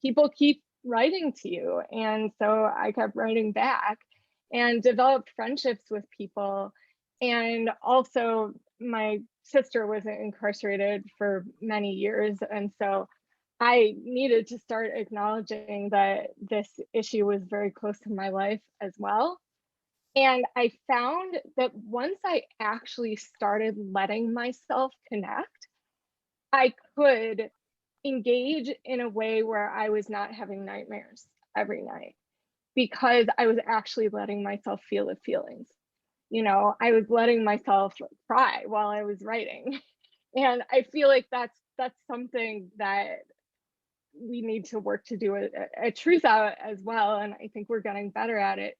people keep writing to you. And so I kept writing back and developed friendships with people. And also my sister was incarcerated for many years. And so I needed to start acknowledging that this issue was very close to my life as well. And I found that once I actually started letting myself connect, I could engage in a way where I was not having nightmares every night because I was actually letting myself feel the feelings. I was letting myself cry while I was writing. And I feel like that's something that we need to work to do at Truthout as well. And I think we're getting better at it.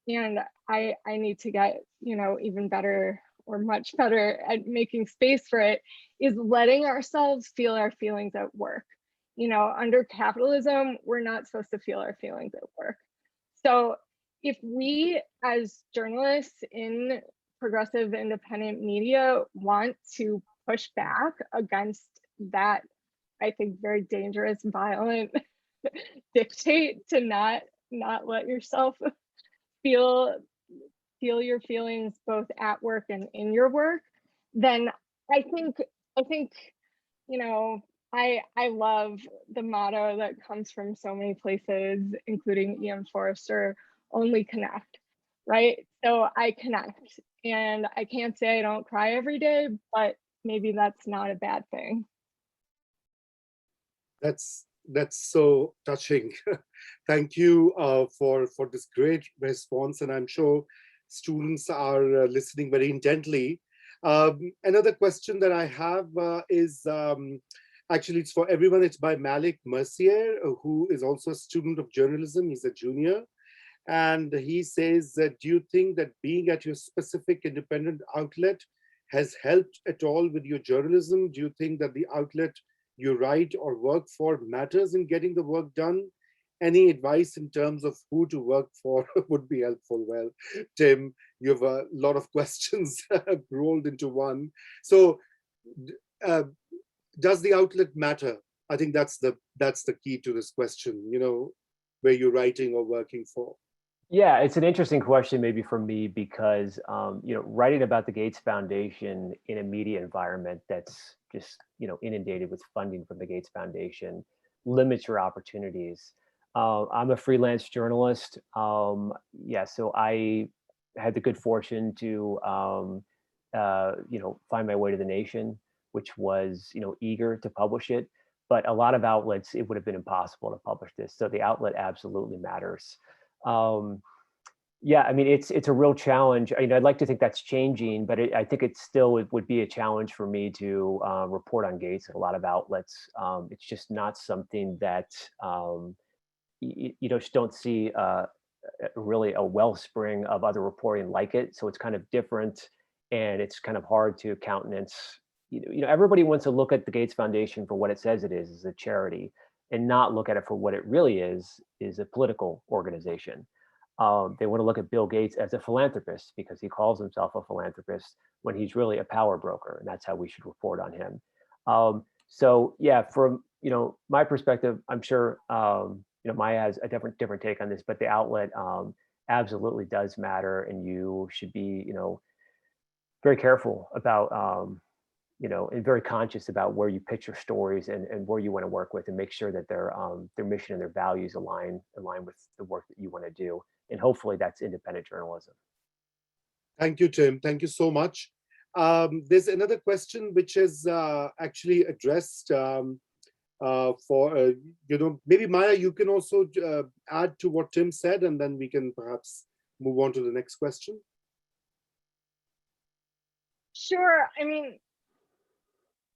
And I need to get, even better or much better at making space for it, is letting ourselves feel our feelings at work. You know, under capitalism, we're not supposed to feel our feelings at work. So if we as journalists in progressive independent media want to push back against that, I think, very dangerous, violent dictate to not let yourself feel your feelings both at work and in your work, then I think, you know, I love the motto that comes from so many places, including Ian Forster, only connect, right? So I connect, and I can't say I don't cry every day, but maybe that's not a bad thing. That's so touching. Thank you for this great response, and I'm sure students are listening very intently. Another question that I have is actually it's for everyone. It's by Malik Mercier, who is also a student of journalism. He's a junior, and he says that, do you think that being at your specific independent outlet has helped at all with your journalism? Do you think that the outlet you write or work for matters in getting the work done? Any advice in terms of who to work for would be helpful. Well, Tim, you have a lot of questions rolled into one. So does the outlet matter? I think that's the key to this question, you know, where you're writing or working for. Yeah, it's an interesting question maybe for me because, you know, writing about the Gates Foundation in a media environment that's just, you know, inundated with funding from the Gates Foundation limits your opportunities. I'm a freelance journalist. Yeah, so I had the good fortune to, you know, find my way to The Nation, which was, you know, eager to publish it. But a lot of outlets, it would have been impossible to publish this. So the outlet absolutely matters. Yeah, I mean, it's a real challenge. You know, I'd like to think that's changing, but I think it still would be a challenge for me to report on Gates at a lot of outlets. It's just not something that you know, just don't see really a wellspring of other reporting like it. So it's kind of different, and it's kind of hard to countenance. You know, everybody wants to look at the Gates Foundation for what it says it is a charity, and not look at it for what it really is a political organization. They want to look at Bill Gates as a philanthropist because he calls himself a philanthropist when he's really a power broker, and that's how we should report on him. So yeah, from, you know, my perspective, I'm sure you know, Maya has a different take on this, but the outlet absolutely does matter, and you should be, you know, very careful about you know, and very conscious about where you pitch your stories and where you want to work with, and make sure that their mission and their values align with the work that you want to do. And hopefully that's independent journalism. Thank you, Tim. Thank you so much. There's another question which is actually addressed for, you know, maybe Maya, you can also add to what Tim said, and then we can perhaps move on to the next question. Sure. I mean,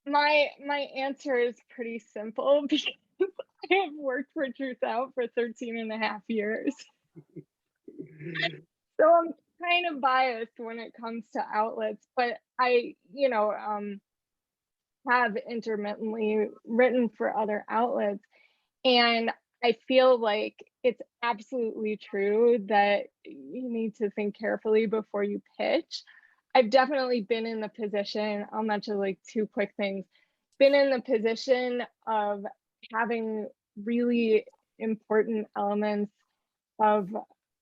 my answer is pretty simple because I have worked for Truthout for 13.5 years. So I'm kind of biased when it comes to outlets, but I, you know, have intermittently written for other outlets. And I feel like it's absolutely true that you need to think carefully before you pitch. I've definitely been in the position, I'll mention like 2 quick things, been in the position of having really important elements of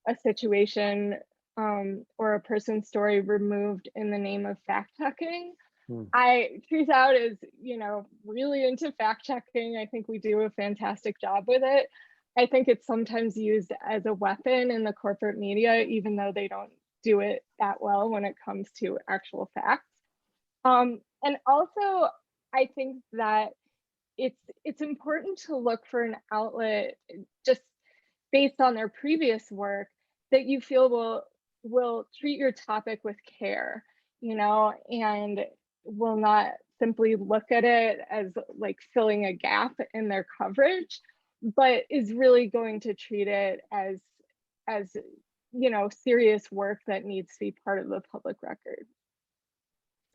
a situation or a person's story removed in the name of fact checking. Truthout is, you know, really into fact checking. I think we do a fantastic job with it. I think it's sometimes used as a weapon in the corporate media, even though they don't do it that well when it comes to actual facts. And also, I think that it's important to look for an outlet just based on their previous work that you feel will treat your topic with care, you know, and will not simply look at it as like filling a gap in their coverage, but is really going to treat it as you know, serious work that needs to be part of the public record.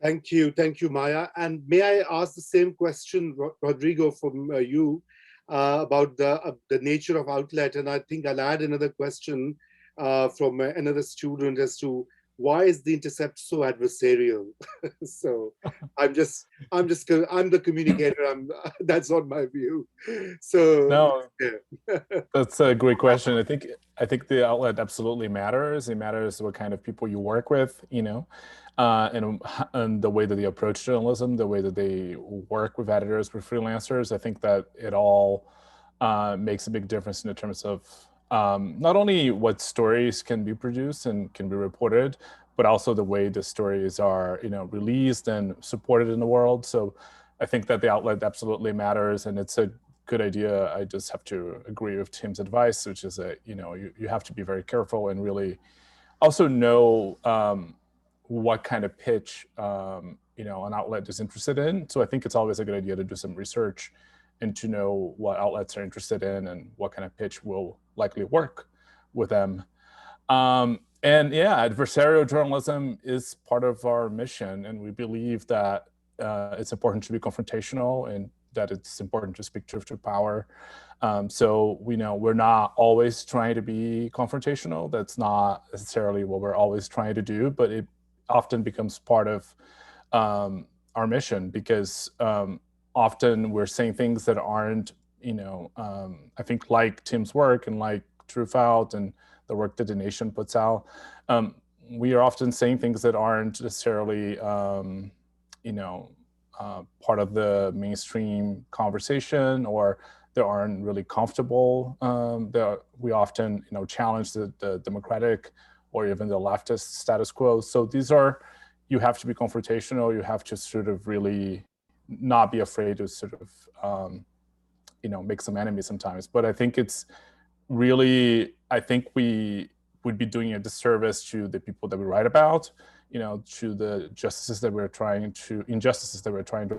Thank you, Maya. And may I ask the same question, Rodrigo, from you about the nature of outlet? And I think I'll add another question from another student as to why is the Intercept so adversarial? So I'm the communicator. That's not my view. So No, yeah. that's a great question. I think the outlet absolutely matters. It matters what kind of people you work with, and the way that they approach journalism, the way that they work with editors, with freelancers. I think that it all makes a big difference in terms of not only what stories can be produced and can be reported, but also the way the stories are, released and supported in the world. So I think that the outlet absolutely matters, and it's a good idea. I just have to agree with Tim's advice, which is that, you have to be very careful and really also know what kind of pitch, an outlet is interested in. So I think it's always a good idea to do some research and to know what outlets are interested in and what kind of pitch will likely work with them. And yeah, adversarial journalism is part of our mission, and we believe that it's important to be confrontational and that it's important to speak truth to power. So we know we're not always trying to be confrontational. That's not necessarily what we're always trying to do, but it often becomes part of our mission, because often we're saying things that aren't, I think, like Tim's work and like Truthout and the work that the Nation puts out, we are often saying things that aren't necessarily, part of the mainstream conversation, or that aren't really comfortable. We often, challenge the democratic or even the leftist status quo. So these are, you have to be confrontational. You have to sort of really not be afraid to sort of, make some enemies sometimes. But I think it's really, I think we would be doing a disservice to the people that we write about, to the injustices that we're trying to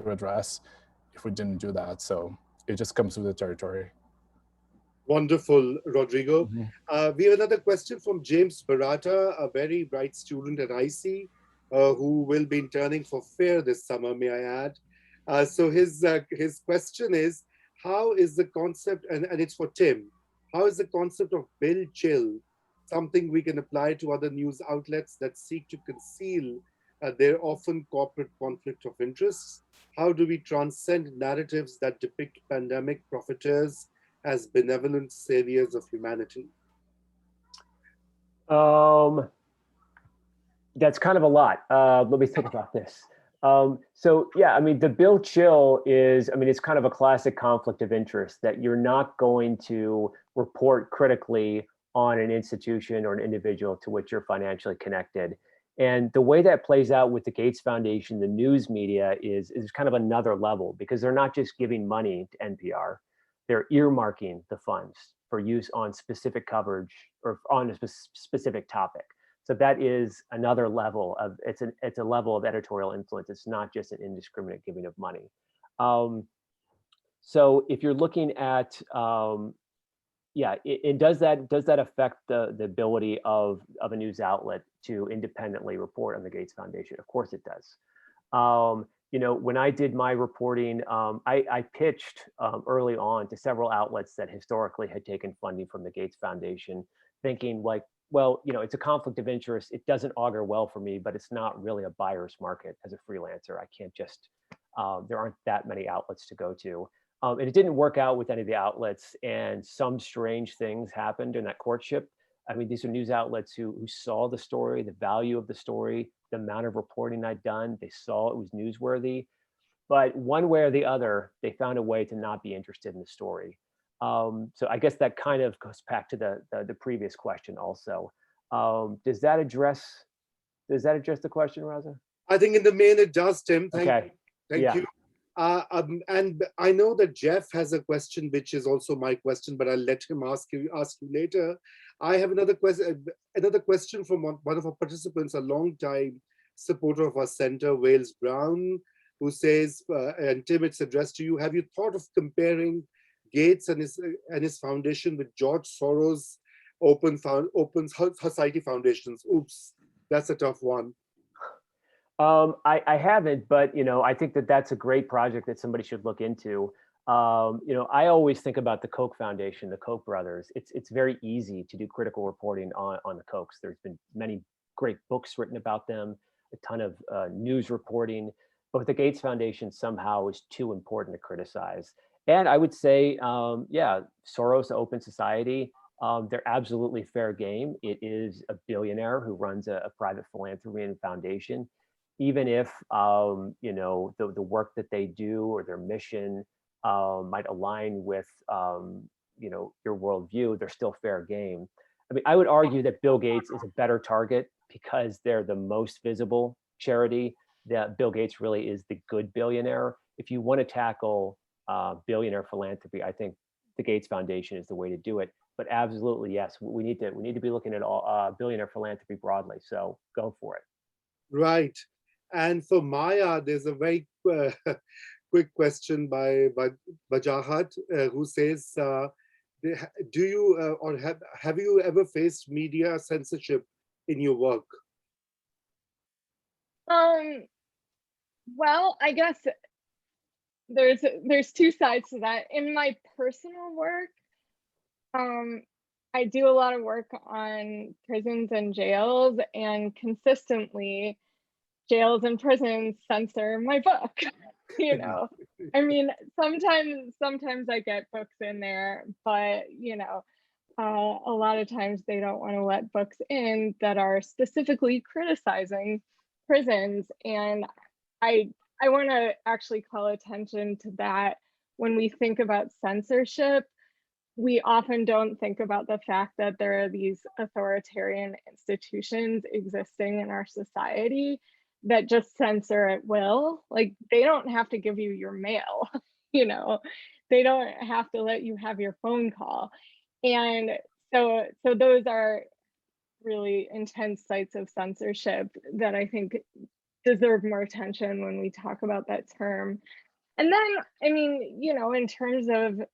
address if we didn't do that. So it just comes with the territory. Wonderful, Rodrigo. We have another question from James Barata, a very bright student at IC, who will be interning for FAIR this summer, may I add. So his question is, how is the concept, and it's for Tim, how is the concept of Bill Chill something we can apply to other news outlets that seek to conceal their often corporate conflict of interests? How do we transcend narratives that depict pandemic profiteers as benevolent saviors of humanity? That's kind of a lot. Let me think about this. So yeah, the Bill Chill is, it's kind of a classic conflict of interest, that you're not going to report critically on an institution or an individual to which you're financially connected. And the way that plays out with the Gates Foundation, the news media, is kind of another level, because they're not just giving money to NPR, they're earmarking the funds for use on specific coverage or on a specific topic. So that is another level of, it's a level of editorial influence. It's not just an indiscriminate giving of money. So if you're looking at, does that affect the ability of a news outlet to independently report on the Gates Foundation? Of course it does. When I did my reporting, I pitched early on to several outlets that historically had taken funding from the Gates Foundation, thinking like, well, it's a conflict of interest. It doesn't augur well for me, but it's not really a buyer's market as a freelancer. I can't just, there aren't that many outlets to go to. And it didn't work out with any of the outlets, and some strange things happened in that courtship. These are news outlets who saw the story, the value of the story, the amount of reporting I'd done. They saw it was newsworthy, but one way or the other, they found a way to not be interested in the story. So I guess that kind of goes back to the previous question also. Does that address the question, Raza? I think in the main it does, Tim. Thank you. And I know that Jeff has a question, which is also my question, but I'll let him ask you later. I have another question from one of our participants, a long-time supporter of our center, Wales Brown, who says, and Tim, it's addressed to you, have you thought of comparing Gates and his foundation with George Soros' Open Society Foundations? Oops, that's a tough one. I haven't, but I think that that's a great project that somebody should look into. I always think about the Koch Foundation, the Koch brothers. It's very easy to do critical reporting on the Kochs. There's been many great books written about them, a ton of news reporting, but the Gates Foundation somehow is too important to criticize. And I would say, yeah, Soros, Open Society, they're absolutely fair game. It is a billionaire who runs a private philanthropy and foundation. Even if, the work that they do or their mission might align with, your worldview, they're still fair game. I mean, I would argue that Bill Gates is a better target because they're the most visible charity. That Bill Gates really is the good billionaire. If you want to tackle billionaire philanthropy, I think the Gates Foundation is the way to do it. But absolutely, yes, we need to be looking at all billionaire philanthropy broadly. So go for it. Right. And for Maya, there's a very quick question by Bajahat, who says, do you or have you ever faced media censorship in your work? Well, I guess there's two sides to that. In my personal work, I do a lot of work on prisons and jails, and consistently jails and prisons censor my book. I mean, sometimes I get books in there, but a lot of times they don't want to let books in that are specifically criticizing prisons. And I want to actually call attention to that. When we think about censorship, we often don't think about the fact that there are these authoritarian institutions existing in our society that just censor at will. Like, they don't have to give you your mail, they don't have to let you have your phone call. And so those are really intense sites of censorship that I think deserve more attention when we talk about that term. And then, I mean, in terms of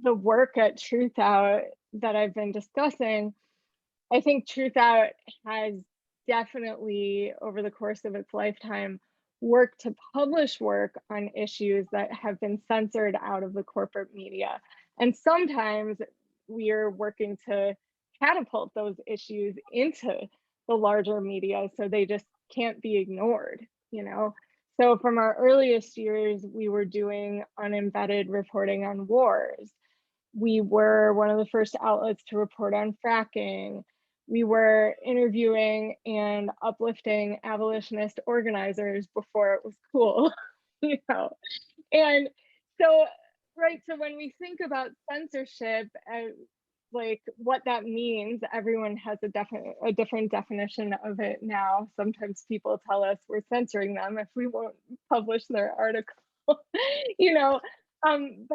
the work at Truthout that I've been discussing, I think Truthout has definitely, over the course of its lifetime, worked to publish work on issues that have been censored out of the corporate media. And sometimes we are working to catapult those issues into the larger media so they just can't be ignored, So from our earliest years, we were doing unembedded reporting on wars. We were one of the first outlets to report on fracking. We were interviewing and uplifting abolitionist organizers before it was cool, And so, right, so when we think about censorship, like what that means, everyone has a different definition of it now. Sometimes people tell us we're censoring them if we won't publish their article, But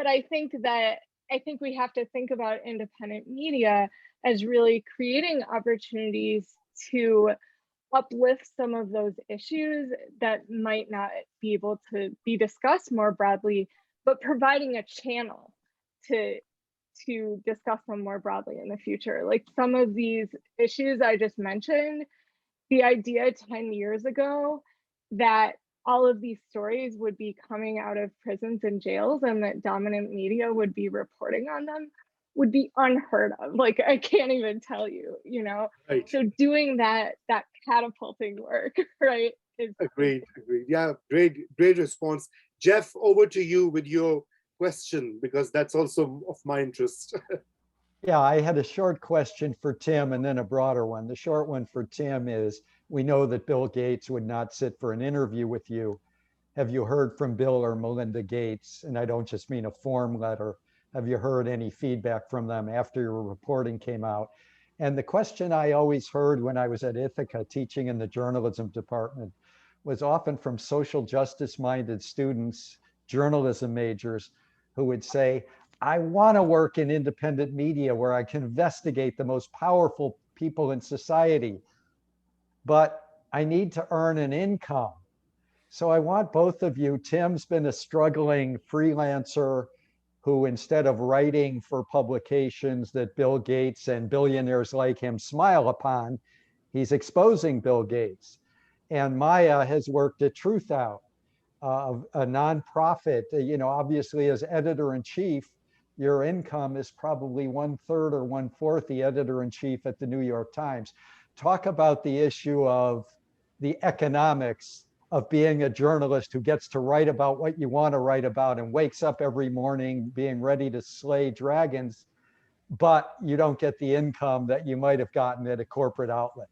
I think we have to think about independent media as really creating opportunities to uplift some of those issues that might not be able to be discussed more broadly, but providing a channel to discuss them more broadly in the future. Like some of these issues I just mentioned, the idea 10 years ago that all of these stories would be coming out of prisons and jails and that dominant media would be reporting on them would be unheard of. Like, I can't even tell you, Right. So doing that catapulting work, right? Agreed. Yeah, great response. Jeff, over to you with your question, because that's also of my interest. Yeah, I had a short question for Tim and then a broader one. The short one for Tim is, we know that Bill Gates would not sit for an interview with you. Have you heard from Bill or Melinda Gates? And I don't just mean a form letter. Have you heard any feedback from them after your reporting came out? And the question I always heard when I was at Ithaca teaching in the journalism department was often from social justice minded students, journalism majors, who would say, I want to work in independent media where I can investigate the most powerful people in society, but I need to earn an income. So I want both of you, Tim's been a struggling freelancer who, instead of writing for publications that Bill Gates and billionaires like him smile upon, he's exposing Bill Gates. And Maya has worked at Truthout, a nonprofit. Obviously as editor-in-chief, your income is probably 1/3 or 1/4 the editor-in-chief at the New York Times. Talk about the issue of the economics of being a journalist who gets to write about what you want to write about and wakes up every morning being ready to slay dragons, but you don't get the income that you might have gotten at a corporate outlet.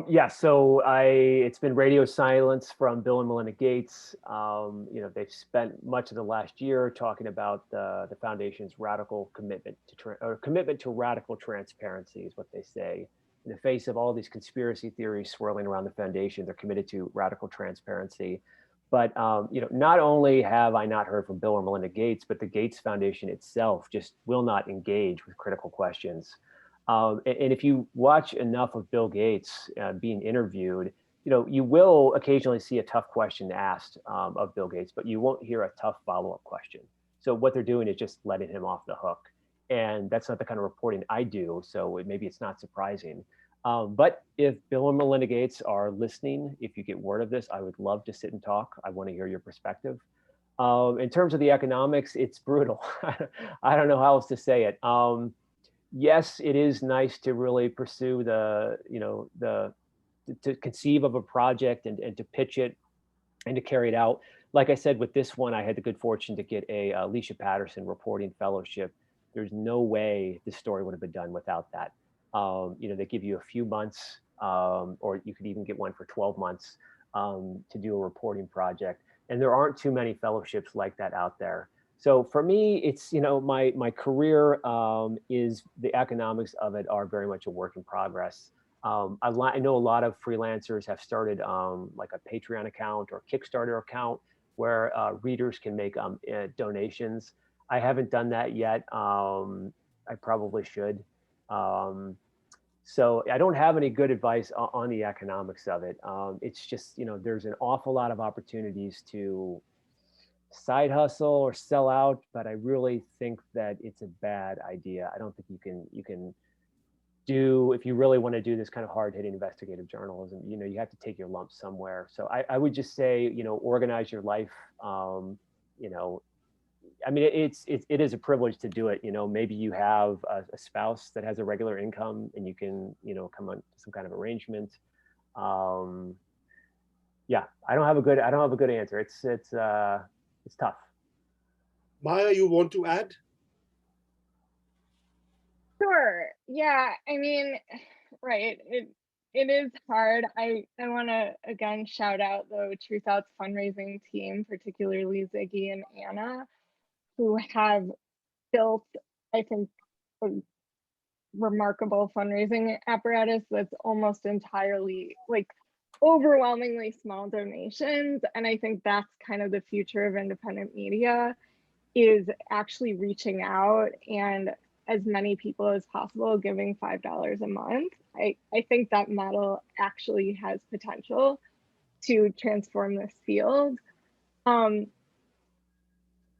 Yeah, so it's been radio silence from Bill and Melinda Gates. They've spent much of the last year talking about the foundation's radical commitment to radical transparency, is what they say. In the face of all these conspiracy theories swirling around the foundation, they're committed to radical transparency. But not only have I not heard from Bill or Melinda Gates, but the Gates Foundation itself just will not engage with critical questions. And if you watch enough of Bill Gates being interviewed, you will occasionally see a tough question asked of Bill Gates, but you won't hear a tough follow-up question. So what they're doing is just letting him off the hook. And that's not the kind of reporting I do, so maybe it's not surprising. But if Bill and Melinda Gates are listening, if you get word of this, I would love to sit and talk. I want to hear your perspective. In terms of the economics, it's brutal. I don't know how else to say it. Yes, it is nice to really pursue to conceive of a project and to pitch it and to carry it out. Like I said, with this one, I had the good fortune to get a Alicia Patterson reporting fellowship. There's no way this story would have been done without that. They give you a few months, or you could even get one for 12 months to do a reporting project. And there aren't too many fellowships like that out there. So for me, it's, my career is the economics of it are very much a work in progress. I know a lot of freelancers have started like a Patreon account or Kickstarter account where readers can make donations. I haven't done that yet. I probably should. So I don't have any good advice on the economics of it. It's just, there's an awful lot of opportunities to side hustle or sell out, but I really think that it's a bad idea. I don't think you can do, if you really want to do this kind of hard-hitting investigative journalism, you have to take your lumps somewhere. So I would just say, organize your life. I mean, it is a privilege to do it. Maybe you have a spouse that has a regular income and you can, come on some kind of arrangement. Yeah, I don't have a good answer. It's tough. Maya, you want to add? Sure. Yeah. I mean, right. It is hard. I want to again shout out the Truthout's fundraising team, particularly Ziggy and Anna, who have built, I think, a remarkable fundraising apparatus that's almost entirely, like, overwhelmingly small donations. And I think that's kind of the future of independent media, is actually reaching out and as many people as possible giving $5 a month. I think that model actually has potential to transform this field. I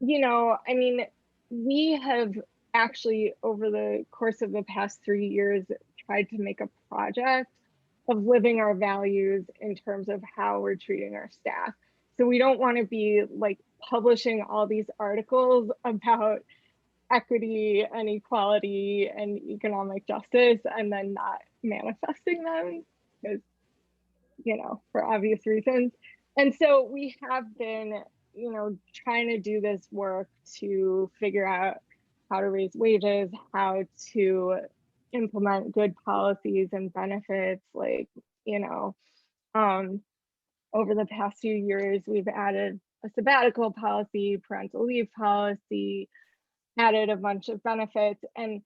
mean, we have actually, over the course of the past 3 years, tried to make a project of living our values in terms of how we're treating our staff. So we don't want to be like publishing all these articles about equity and equality and economic justice and then not manifesting them, because, for obvious reasons. And so we have been, trying to do this work to figure out how to raise wages, how to implement good policies and benefits, like, over the past few years, we've added a sabbatical policy, parental leave policy, added a bunch of benefits. And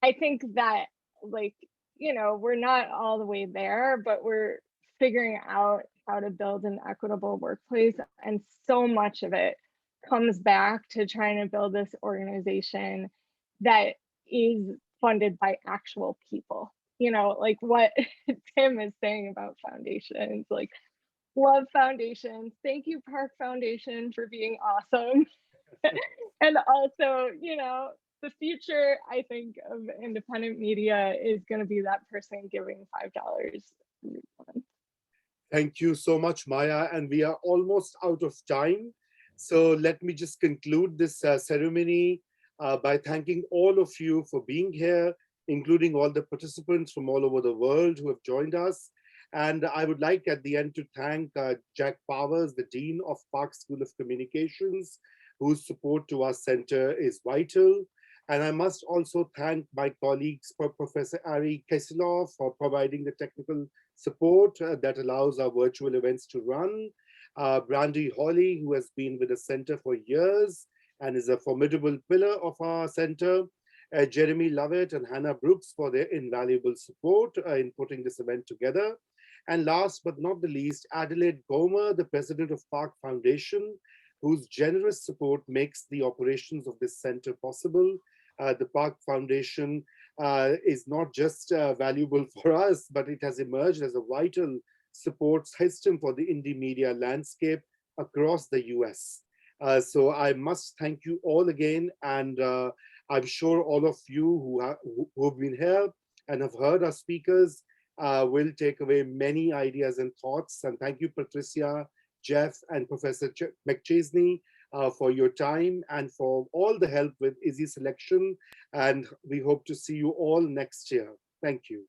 I think that, like, we're not all the way there, but we're figuring out how to build an equitable workplace. And so much of it comes back to trying to build this organization that is funded by actual people. Like what Tim is saying about foundations, like, love foundations. Thank you, Park Foundation, for being awesome. And also, the future, I think, of independent media is going to be that person giving $5 everyone. Thank you so much, Maya. And we are almost out of time. So let me just conclude this ceremony by thanking all of you for being here, including all the participants from all over the world who have joined us. And I would like at the end to thank Jack Powers, the Dean of Park School of Communications, whose support to our center is vital. And I must also thank my colleagues, Professor Ari Kesilov, for providing the technical support that allows our virtual events to run. Brandy Hawley, who has been with the center for years and is a formidable pillar of our center. Jeremy Lovett and Hannah Brooks for their invaluable support in putting this event together. And last but not the least, Adelaide Gomer, the president of Park Foundation, whose generous support makes the operations of this center possible. The Park Foundation is not just valuable for us, but it has emerged as a vital support system for the indie media landscape across the US. So I must thank you all again. And I'm sure all of you who have been here and have heard our speakers will take away many ideas and thoughts. And thank you, Patricia, Jeff, and Professor Pichaisney for your time and for all the help with Izzy selection. And we hope to see you all next year. Thank you.